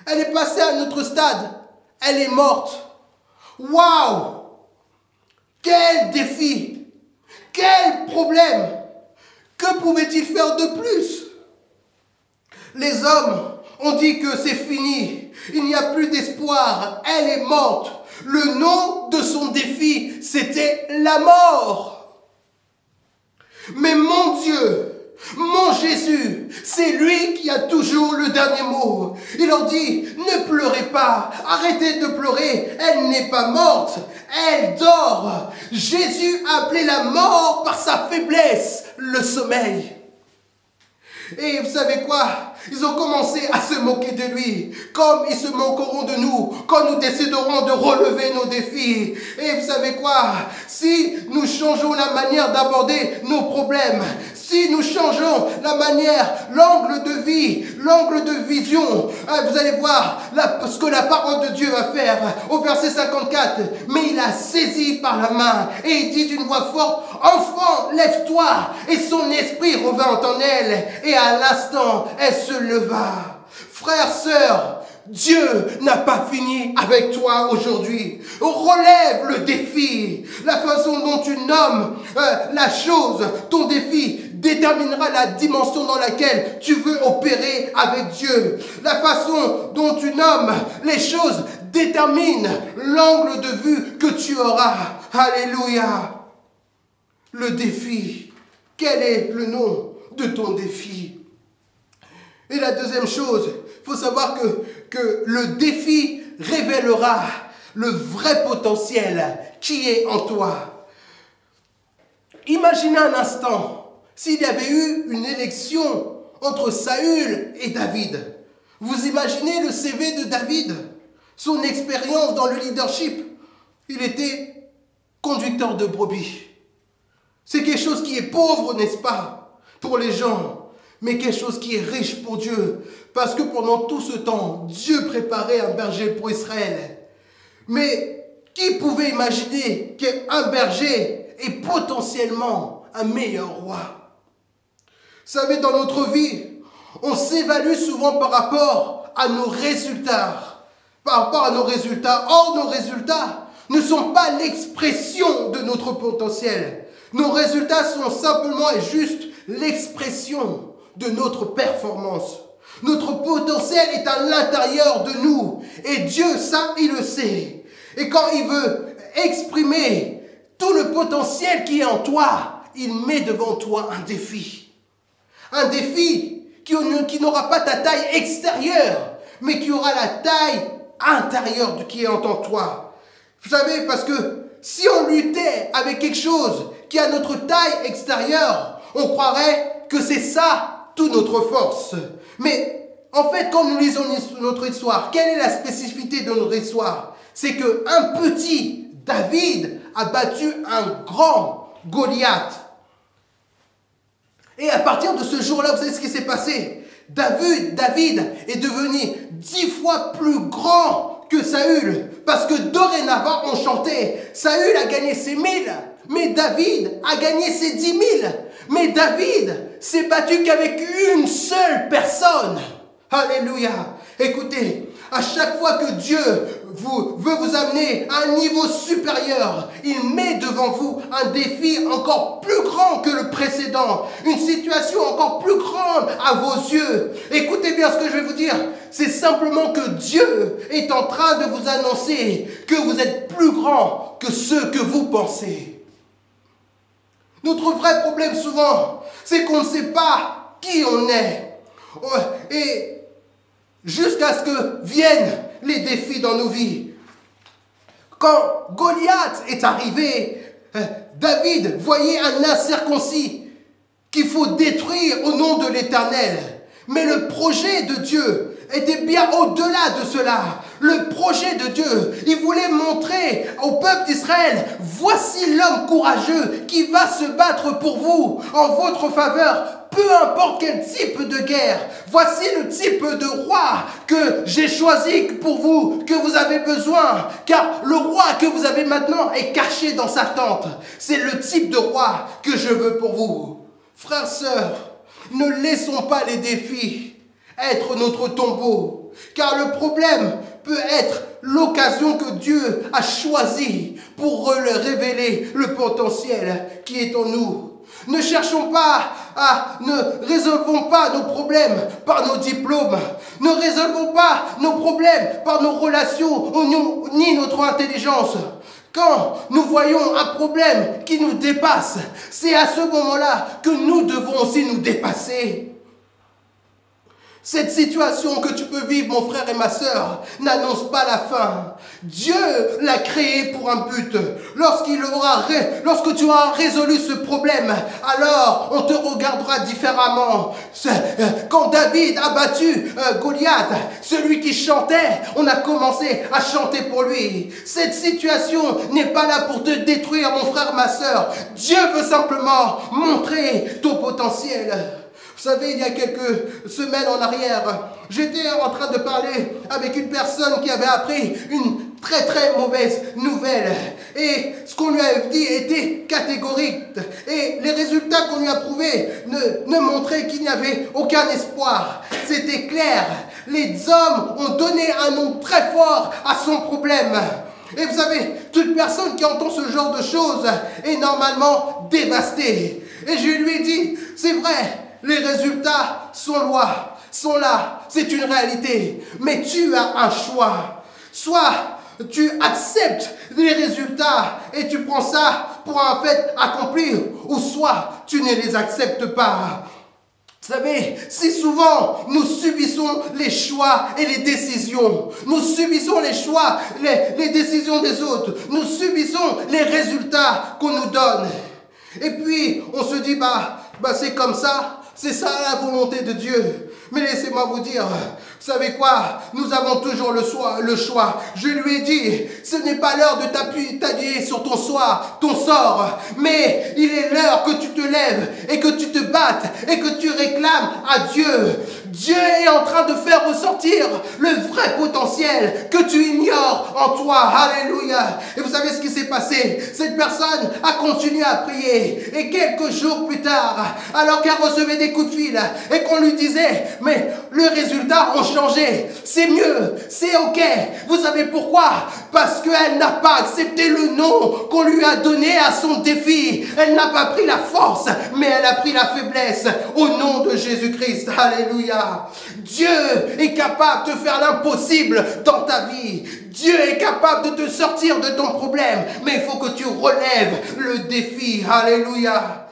Elle est passée à notre stade. Elle est morte. Waouh! Quel défi! Quel problème! Que pouvait-il faire de plus? Les hommes ont dit que c'est fini. Il n'y a plus d'espoir. Elle est morte. Le nom de son défi, c'était la mort. Mais mon Dieu, mon Jésus, c'est lui qui a toujours le dernier mot. Il leur dit, ne pleurez pas, arrêtez de pleurer, elle n'est pas morte, elle dort. Jésus a appelé la mort par sa faiblesse, le sommeil. Et vous savez quoi? Ils ont commencé à se moquer de lui, comme ils se moqueront de nous quand nous déciderons de relever nos défis. Et vous savez quoi? Si nous changeons la manière d'aborder nos problèmes, si nous changeons la manière, l'angle de vie, l'angle de vision, vous allez voir ce que la parole de Dieu va faire au verset 54. Mais il a saisi par la main et il dit d'une voix forte, enfant, lève-toi. Et son esprit revint en elle et à l'instant, elle se leva. Frères, sœurs, Dieu n'a pas fini avec toi aujourd'hui. Relève le défi. La façon dont tu nommes la chose, ton défi, déterminera la dimension dans laquelle tu veux opérer avec Dieu. La façon dont tu nommes les choses détermine l'angle de vue que tu auras. Alléluia. Le défi. Quel est le nom de ton défi? Et la deuxième chose, il faut savoir que le défi révélera le vrai potentiel qui est en toi. Imaginez un instant s'il y avait eu une élection entre Saül et David. Vous imaginez le CV de David, son expérience dans le leadership. Il était conducteur de brebis. C'est quelque chose qui est pauvre, n'est-ce pas, pour les gens, mais quelque chose qui est riche pour Dieu. Parce que pendant tout ce temps, Dieu préparait un berger pour Israël. Mais qui pouvait imaginer qu'un berger est potentiellement un meilleur roi? Vous savez, dans notre vie, on s'évalue souvent par rapport à nos résultats. Or, nos résultats ne sont pas l'expression de notre potentiel. Nos résultats sont simplement et juste l'expression de notre performance. Notre potentiel est à l'intérieur de nous. Et Dieu, ça, il le sait. Et quand il veut exprimer tout le potentiel qui est en toi, il met devant toi un défi. Un défi qui n'aura pas ta taille extérieure, mais qui aura la taille intérieure qui est en toi. Vous savez, parce que si on luttait avec quelque chose qui a notre taille extérieure, on croirait que c'est ça toute notre force. Mais en fait, quand nous lisons notre histoire, quelle est la spécificité de notre histoire? C'est qu'un petit David a battu un grand Goliath. Et à partir de ce jour-là, vous savez ce qui s'est passé? David est devenu 10 fois plus grand que Saül. Parce que dorénavant, on chantait. Saül a gagné ses 1000, mais David a gagné ses 10 000. Mais David s'est battu qu'avec une seule personne. Alléluia. Écoutez, à chaque fois que Dieu veut vous amener à un niveau supérieur, il met devant vous un défi encore plus grand que le précédent, une situation encore plus grande à vos yeux. Écoutez bien ce que je vais vous dire, c'est simplement que Dieu est en train de vous annoncer que vous êtes plus grand que ce que vous pensez. Notre vrai problème souvent, c'est qu'on ne sait pas qui on est. Et jusqu'à ce que viennent les défis dans nos vies. Quand Goliath est arrivé, David voyait un incirconcis qu'il faut détruire au nom de l'Éternel. Mais le projet de Dieu était bien au-delà de cela. Le projet de Dieu, il voulait montrer au peuple d'Israël, voici l'homme courageux qui va se battre pour vous, en votre faveur, peu importe quel type de guerre. Voici le type de roi que j'ai choisi pour vous, que vous avez besoin. Car le roi que vous avez maintenant est caché dans sa tente. C'est le type de roi que je veux pour vous. Frères, sœurs, ne laissons pas les défis être notre tombeau. Car le problème peut être l'occasion que Dieu a choisie pour révéler le potentiel qui est en nous. Ne résolvons pas nos problèmes par nos diplômes. Ne résolvons pas nos problèmes par nos relations ni notre intelligence. Quand nous voyons un problème qui nous dépasse, c'est à ce moment-là que nous devons aussi nous dépasser. Cette situation que tu peux vivre, mon frère et ma sœur, n'annonce pas la fin. Dieu l'a créé pour un but. Lorsque tu auras résolu ce problème, alors on te regardera différemment. Quand David a battu Goliath, celui qui chantait, on a commencé à chanter pour lui. Cette situation n'est pas là pour te détruire, mon frère, ma sœur. Dieu veut simplement montrer ton potentiel. Vous savez, il y a quelques semaines en arrière, j'étais en train de parler avec une personne qui avait appris une très très mauvaise nouvelle. Et ce qu'on lui a dit était catégorique. Et les résultats qu'on lui a prouvés ne montraient qu'il n'y avait aucun espoir. C'était clair. Les hommes ont donné un nom très fort à son problème. Et vous savez, toute personne qui entend ce genre de choses est normalement dévastée. Et je lui ai dit, c'est vrai, les résultats sont là, c'est une réalité. Mais tu as un choix. Soit tu acceptes les résultats et tu prends ça pour un fait accompli, ou soit tu ne les acceptes pas. Vous savez, si souvent nous subissons les choix et les décisions, nous subissons les choix, les décisions des autres, nous subissons les résultats qu'on nous donne. Et puis on se dit, c'est comme ça, c'est ça la volonté de Dieu. Mais laissez-moi vous dire, vous savez quoi? Nous avons toujours le choix. Je lui ai dit, ce n'est pas l'heure de t'appuyer sur ton sort, mais il est l'heure que tu te lèves et que tu te battes et que tu réclames à Dieu. Dieu est en train de faire ressortir le vrai potentiel que tu ignores en toi. Alléluia. Et vous savez ce qui s'est passé? Cette personne a continué à prier. Et quelques jours plus tard, alors qu'elle recevait des coups de fil et qu'on lui disait, mais les résultats ont changé, c'est mieux, c'est ok. Vous savez pourquoi? Parce qu'elle n'a pas accepté le nom qu'on lui a donné à son défi. Elle n'a pas pris la force, mais elle a pris la faiblesse au nom de Jésus-Christ. Alléluia. Dieu est capable de faire l'impossible dans ta vie. Dieu est capable de te sortir de ton problème, mais il faut que tu relèves le défi. Alléluia.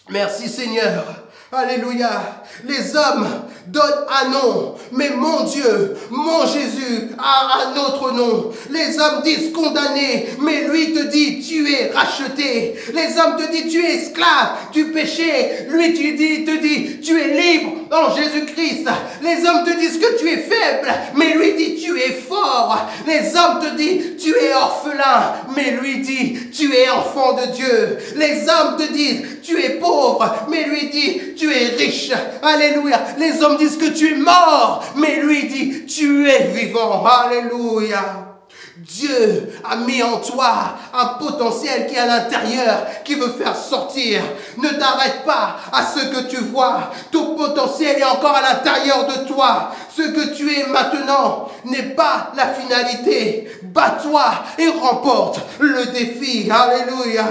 Merci Seigneur. Alléluia. Les hommes donnent un nom, mais mon Dieu, mon Jésus a un autre nom. Les hommes disent condamné, mais lui te dit tu es racheté. Les hommes te disent tu es esclave du péché. Lui te dit tu es libre en Jésus-Christ. Les hommes te disent que tu es faible, mais lui dit tu es fort. Les hommes te disent tu es orphelin, mais lui dit tu es enfant de Dieu. Les hommes te disent tu es pauvre, mais lui dit tu es riche. Alléluia. Les hommes disent que tu es mort, mais lui dit tu es vivant. Alléluia. Dieu a mis en toi un potentiel qui est à l'intérieur, qui veut faire sortir. Ne t'arrête pas à ce que tu vois. Ton potentiel est encore à l'intérieur de toi. Ce que tu es maintenant n'est pas la finalité. Bats-toi et remporte le défi. Alléluia.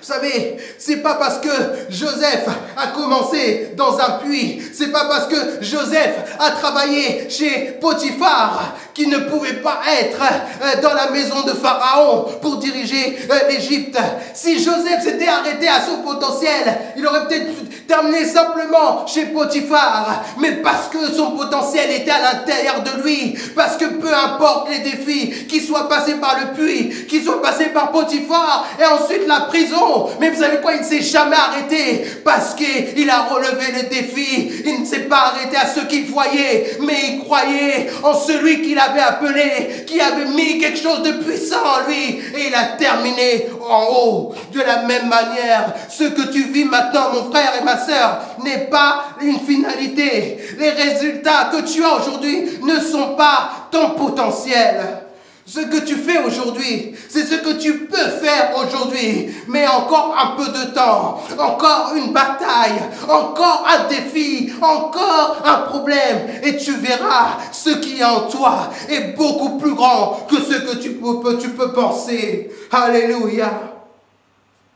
Vous savez, c'est pas parce que Joseph a commencé dans un puits, c'est pas parce que Joseph a travaillé chez Potiphar qu'il ne pouvait pas être dans la maison de Pharaon pour diriger l'Égypte. Si Joseph s'était arrêté à son potentiel, il aurait peut-être terminé simplement chez Potiphar. Mais parce que son potentiel était à l'intérieur de lui, parce que peu importe les défis, qu'il soit passé par le puits, qu'il soit passé par Potiphar et ensuite la prison, mais vous savez quoi, il ne s'est jamais arrêté parce qu'il a relevé le défi. Il ne s'est pas arrêté à ce qu'il voyait, mais il croyait en celui qu'il avait appelé, qui avait mis quelque chose de puissant en lui, et il a terminé en haut. De la même manière, ce que tu vis maintenant, mon frère et ma sœur, n'est pas une finalité. Les résultats que tu as aujourd'hui ne sont pas ton potentiel. Ce que tu fais aujourd'hui, c'est ce que tu peux faire aujourd'hui. Mais encore un peu de temps, encore une bataille, encore un défi, encore un problème. Et tu verras ce qui est en toi est beaucoup plus grand que ce que tu peux penser. Alléluia.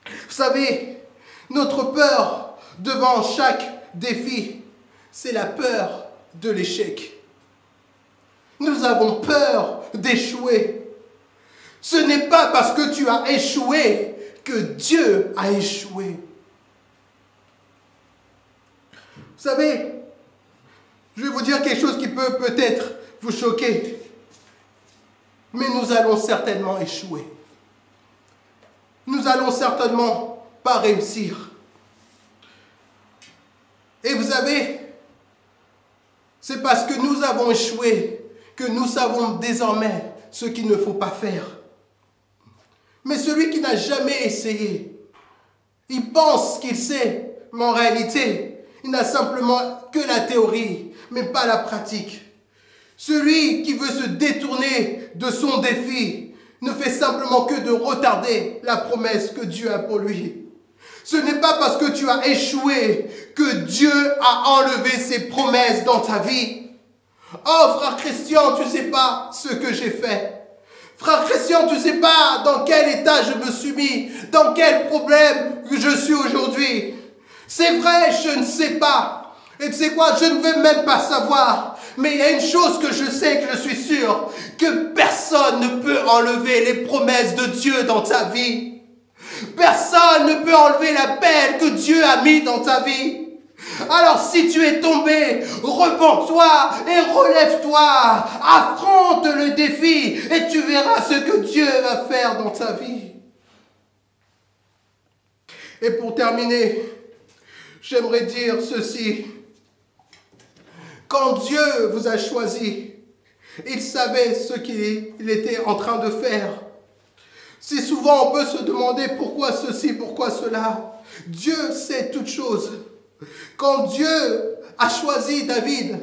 Vous savez, notre peur devant chaque défi, c'est la peur de l'échec. Nous avons peur d'échouer. Ce n'est pas parce que tu as échoué que Dieu a échoué. Vous savez, Je vais vous dire quelque chose qui peut peut-être vous choquer. Mais nous allons certainement échouer. Nous allons certainement pas réussir. Et vous savez, c'est parce que nous avons échoué que nous savons désormais ce qu'il ne faut pas faire. Mais celui qui n'a jamais essayé, il pense qu'il sait, mais en réalité, il n'a simplement que la théorie, mais pas la pratique. Celui qui veut se détourner de son défi ne fait simplement que de retarder la promesse que Dieu a pour lui. Ce n'est pas parce que tu as échoué que Dieu a enlevé ses promesses dans ta vie. Oh, frère Christian, tu ne sais pas ce que j'ai fait. Frère Christian, tu ne sais pas dans quel état je me suis mis, dans quel problème je suis aujourd'hui. C'est vrai, je ne sais pas. Et tu sais quoi, je ne veux même pas savoir. Mais il y a une chose que je sais, que je suis sûr, que personne ne peut enlever les promesses de Dieu dans ta vie. Personne ne peut enlever l'appel que Dieu a mis dans ta vie. Alors si tu es tombé, repens-toi et relève-toi. Affronte le défi et tu verras ce que Dieu va faire dans ta vie. Et pour terminer, j'aimerais dire ceci. Quand Dieu vous a choisi, il savait ce qu'il était en train de faire. Si souvent on peut se demander pourquoi ceci, pourquoi cela, Dieu sait toutes choses. Quand Dieu a choisi David,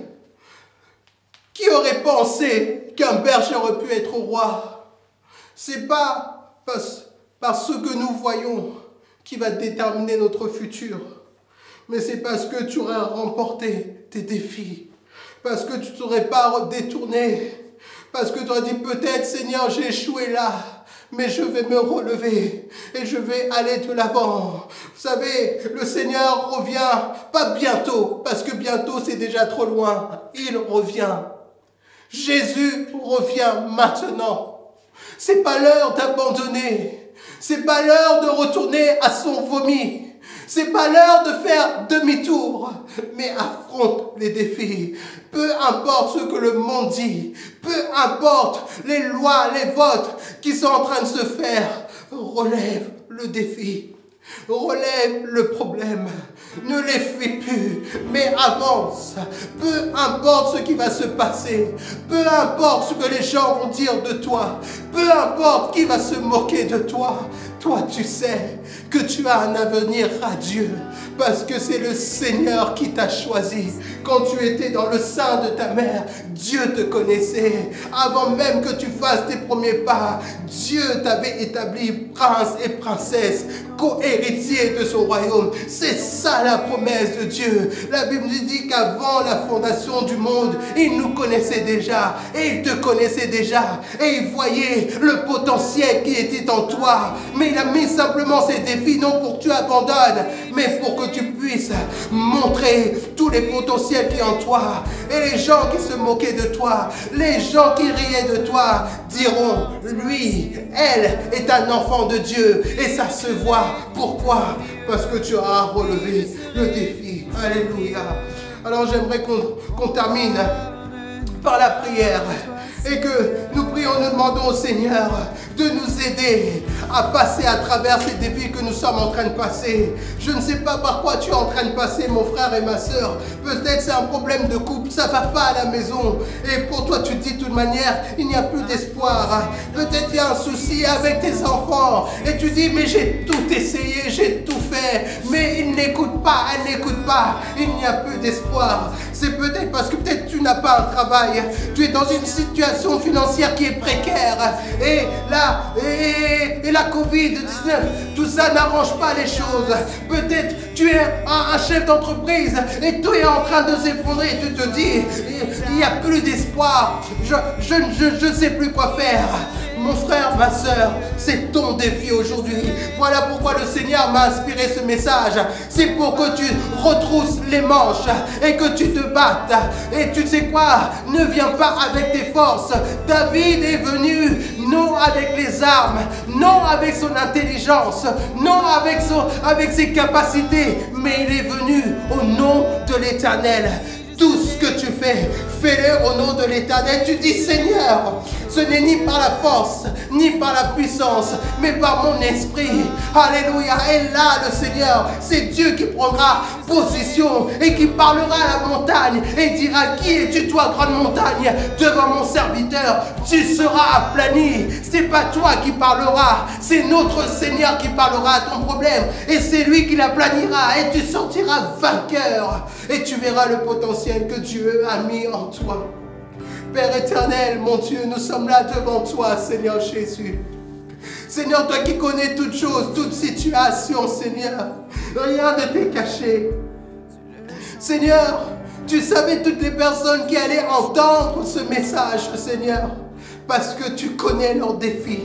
qui aurait pensé qu'un berger aurait pu être roi? C'est pas par ce que nous voyons qui va déterminer notre futur, mais c'est parce que tu aurais remporté tes défis, parce que tu ne t'aurais pas détourné, parce que tu aurais dit peut-être Seigneur j'ai échoué là, mais je vais me relever et je vais aller de l'avant. Vous savez, le Seigneur revient, pas bientôt, parce que bientôt c'est déjà trop loin. Il revient. Jésus revient maintenant. C'est pas l'heure d'abandonner. C'est pas l'heure de retourner à son vomi. C'est pas l'heure de faire demi-tour, mais affronte les défis. Peu importe ce que le monde dit, peu importe les lois, les votes qui sont en train de se faire, relève le défi, relève le problème. Ne les fuis plus, mais avance. Peu importe ce qui va se passer, peu importe ce que les gens vont dire de toi, peu importe qui va se moquer de toi, toi tu sais que tu as un avenir radieux parce que c'est le Seigneur qui t'a choisi. Quand tu étais dans le sein de ta mère, Dieu te connaissait. Avant même que tu fasses tes premiers pas, Dieu t'avait établi prince et princesse, co-héritier de son royaume. C'est ça la promesse de Dieu. La Bible nous dit qu'avant la fondation du monde, il nous connaissait déjà et il te connaissait déjà et il voyait le potentiel qui était en toi. Mais il a mis simplement ces défis non pour que tu abandonnes, mais pour que tu puisses montrer tous les potentiels qui sont en toi. Et les gens qui se moquaient de toi, les gens qui riaient de toi diront, lui, elle est un enfant de Dieu et ça se voit. Pourquoi? Parce que tu auras relevé le défi. Alléluia. Alors j'aimerais qu'on termine par la prière et que nous prions, nous demandons au Seigneur de nous aider à passer à travers ces défis que nous sommes en train de passer. Je ne sais pas par quoi tu es en train de passer, mon frère et ma soeur. Peut-être c'est un problème de couple, ça ne va pas à la maison. Et pour toi, tu te dis de toute manière, il n'y a plus d'espoir. Peut-être il y a un souci avec tes enfants. Et tu dis, mais j'ai tout essayé, j'ai tout fait. Mais ils n'écoutent pas, elles n'écoutent pas. Il n'y a plus d'espoir. C'est peut-être parce que peut-être tu n'as pas un travail. Tu es dans une situation financière qui est précaire. Et là, et la Covid-19, tout ça n'arrange pas les choses. Peut-être tu es un chef d'entreprise et tout est en train de s'effondrer et tu te dis, il n'y a plus d'espoir. Je ne sais plus quoi faire. Mon frère, ma soeur, c'est ton défi aujourd'hui. Voilà pourquoi le Seigneur m'a inspiré ce message. C'est pour que tu retrousses les manches et que tu te battes. Et tu sais quoi? Ne viens pas avec tes forces. David est venu non avec les armes, non avec son intelligence, non avec ses capacités, mais il est venu au nom de l'Éternel. Tout ce que tu fais, fais-le au nom de l'Éternel. Tu dis, Seigneur, ce n'est ni par la force, ni par la puissance, mais par mon esprit. Alléluia. Et là, le Seigneur, c'est Dieu qui prendra position et qui parlera à la montagne et dira, qui es-tu, toi, grande montagne, devant mon serviteur? Tu seras aplani. C'est pas toi qui parleras, c'est notre Seigneur qui parlera à ton problème. Et c'est lui qui l'aplanira et tu sortiras vainqueur. Et tu verras le potentiel que Dieu a mis en toi. Père éternel, mon Dieu, nous sommes là devant toi, Seigneur Jésus. Seigneur, toi qui connais toutes choses, toute situation, Seigneur, rien ne t'est caché. Seigneur, tu savais toutes les personnes qui allaient entendre ce message, Seigneur, parce que tu connais leurs défis,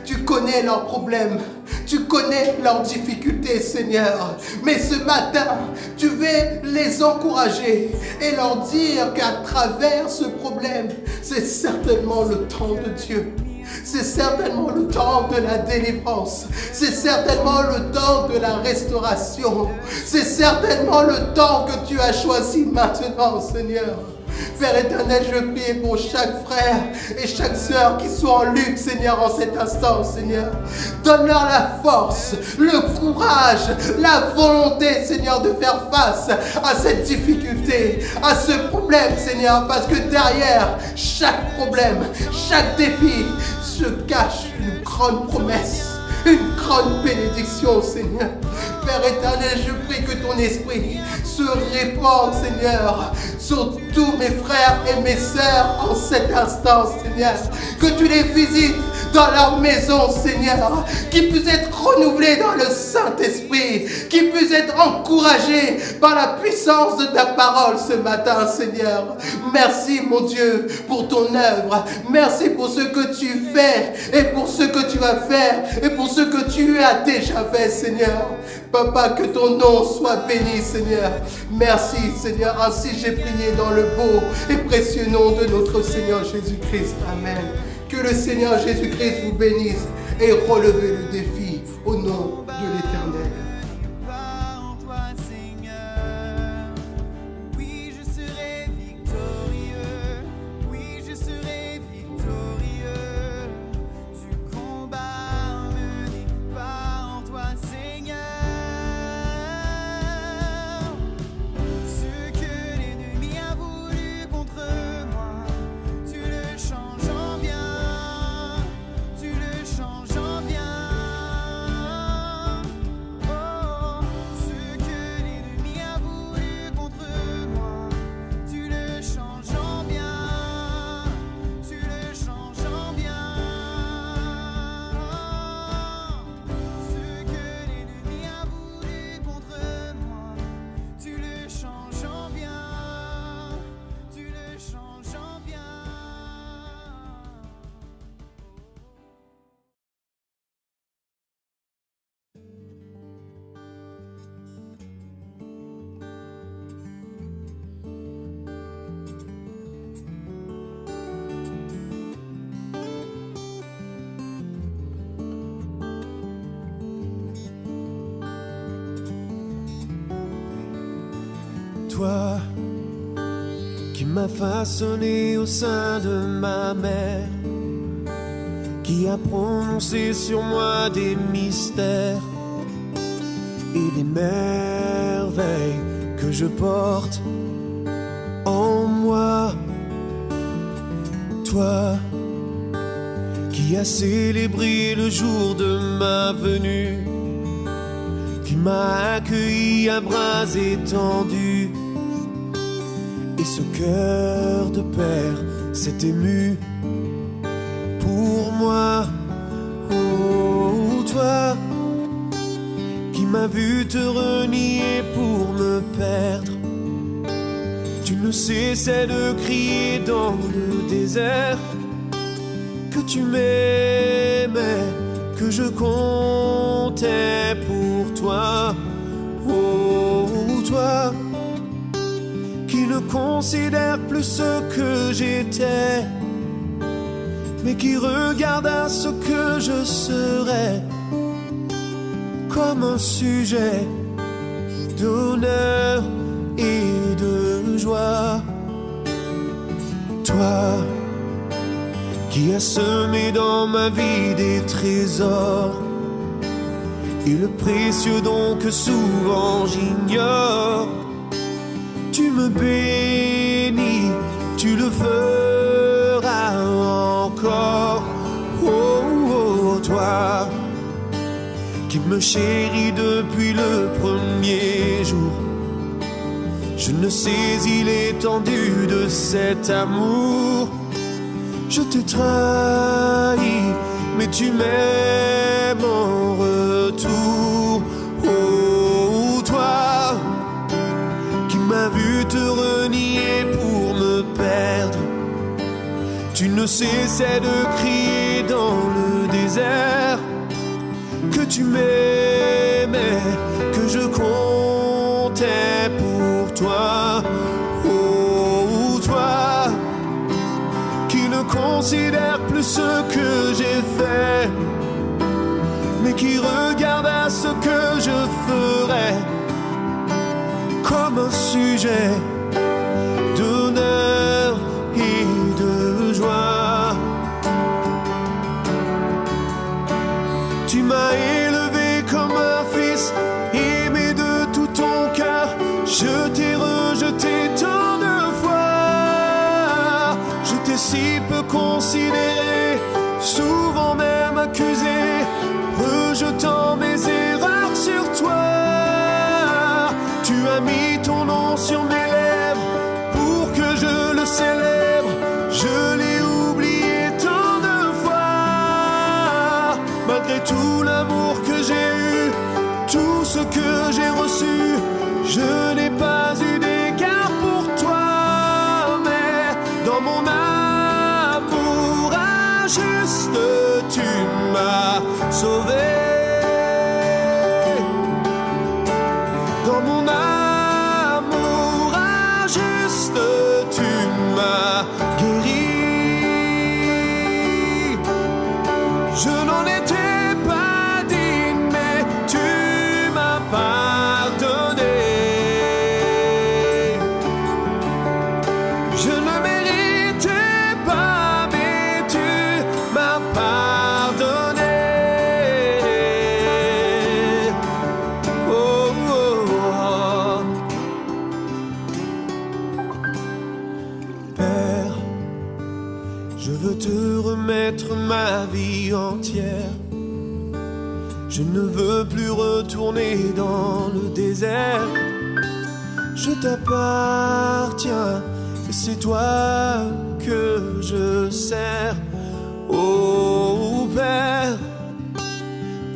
tu connais leurs problèmes, tu connais leurs difficultés, Seigneur. Mais ce matin, tu veux les encourager et leur dire qu'à travers ce problème, c'est certainement le temps de Dieu. C'est certainement le temps de la délivrance. C'est certainement le temps de la restauration. C'est certainement le temps que tu as choisi maintenant, Seigneur. Père éternel, je prie pour chaque frère et chaque sœur qui sont en lutte, Seigneur, en cet instant, Seigneur. Donne-leur la force, le courage, la volonté, Seigneur, de faire face à cette difficulté, à ce problème, Seigneur, parce que derrière chaque problème, chaque défi, se cache une grande promesse, une grande bénédiction, Seigneur. Père éternel, je prie que ton esprit se répande, Seigneur, sur tous mes frères et mes sœurs en cet instant, Seigneur. Que tu les visites dans leur maison, Seigneur. Qu'ils puissent être renouvelés dans le Saint-Esprit. Qu'ils puissent être encouragés par la puissance de ta parole ce matin, Seigneur. Merci, mon Dieu, pour ton œuvre. Merci pour ce que tu fais et pour ce que tu vas faire et pour ce que tu as déjà fait, Seigneur. Papa, que ton nom soit béni, Seigneur. Merci, Seigneur. Ainsi j'ai prié dans le beau et précieux nom de notre Seigneur Jésus-Christ. Amen. Que le Seigneur Jésus-Christ vous bénisse et relevez le défi au nom de l'Éternel. Toi qui m'as façonné au sein de ma mère, qui a prononcé sur moi des mystères et des merveilles que je porte en moi. Toi qui as célébré le jour de ma venue, qui m'a accueilli à bras étendus, et ce cœur de père s'est ému pour moi. Oh, toi qui m'as vu te renier pour me perdre, tu ne cessais de crier dans le désert que tu m'aimais, que je comptais pour toi. Oh, toi qui ne considère plus ce que j'étais, mais qui regarde à ce que je serai comme un sujet d'honneur et de joie. toi qui as semé dans ma vie des trésors et le précieux don que souvent j'ignore. Tu me bénis, tu le feras encore. Oh, oh, toi qui me chéris depuis le premier jour, je ne saisis l'étendue de cet amour. Je t'ai trahi, mais tu m'aimes en retour. Oh, toi qui m'as vu te renier pour me perdre, tu ne cessais de crier dans le désert que tu m'aimais, que je comptais pour toi. Oh, toi qui ne considère plus ce que j'ai fait, mais qui regarde à ce que je ferai comme un sujet d'honneur et de joie. Tu m'as élevé comme un fils, aimé de tout ton cœur. Je t'ai rejeté tant de fois. Je t'ai si peu considéré, souvent même accusé, rejetant mes erreurs sur toi. Tu as mis ton nom sur mes lèvres pour que je le célèbre. Je l'ai oublié tant de fois. Malgré tout l'amour que j'ai eu, tout ce que j'ai reçu, je n'ai pas eu d'égard pour toi. Mais dans mon amour injuste, tu m'as sauvé. Dans mon amour injuste, tu m'as guéri. Je n'en étais pas digne, mais tu m'as pardonné. Je ne méritais pas, mais tu m'as pardonné. Oh, oh, oh. Père, je veux te remettre ma vie entière. Je ne veux plus retourner dans le désert. Je t'appartiens et c'est toi que je sers. Oh Père,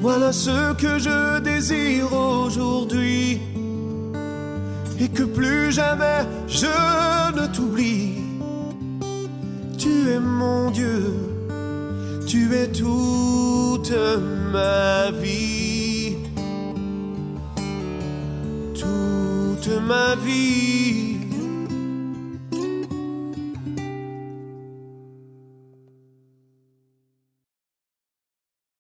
voilà ce que je désire aujourd'hui, et que plus jamais je ne t'oublie. Tu es mon Dieu, tu es toute ma vie, toute ma vie.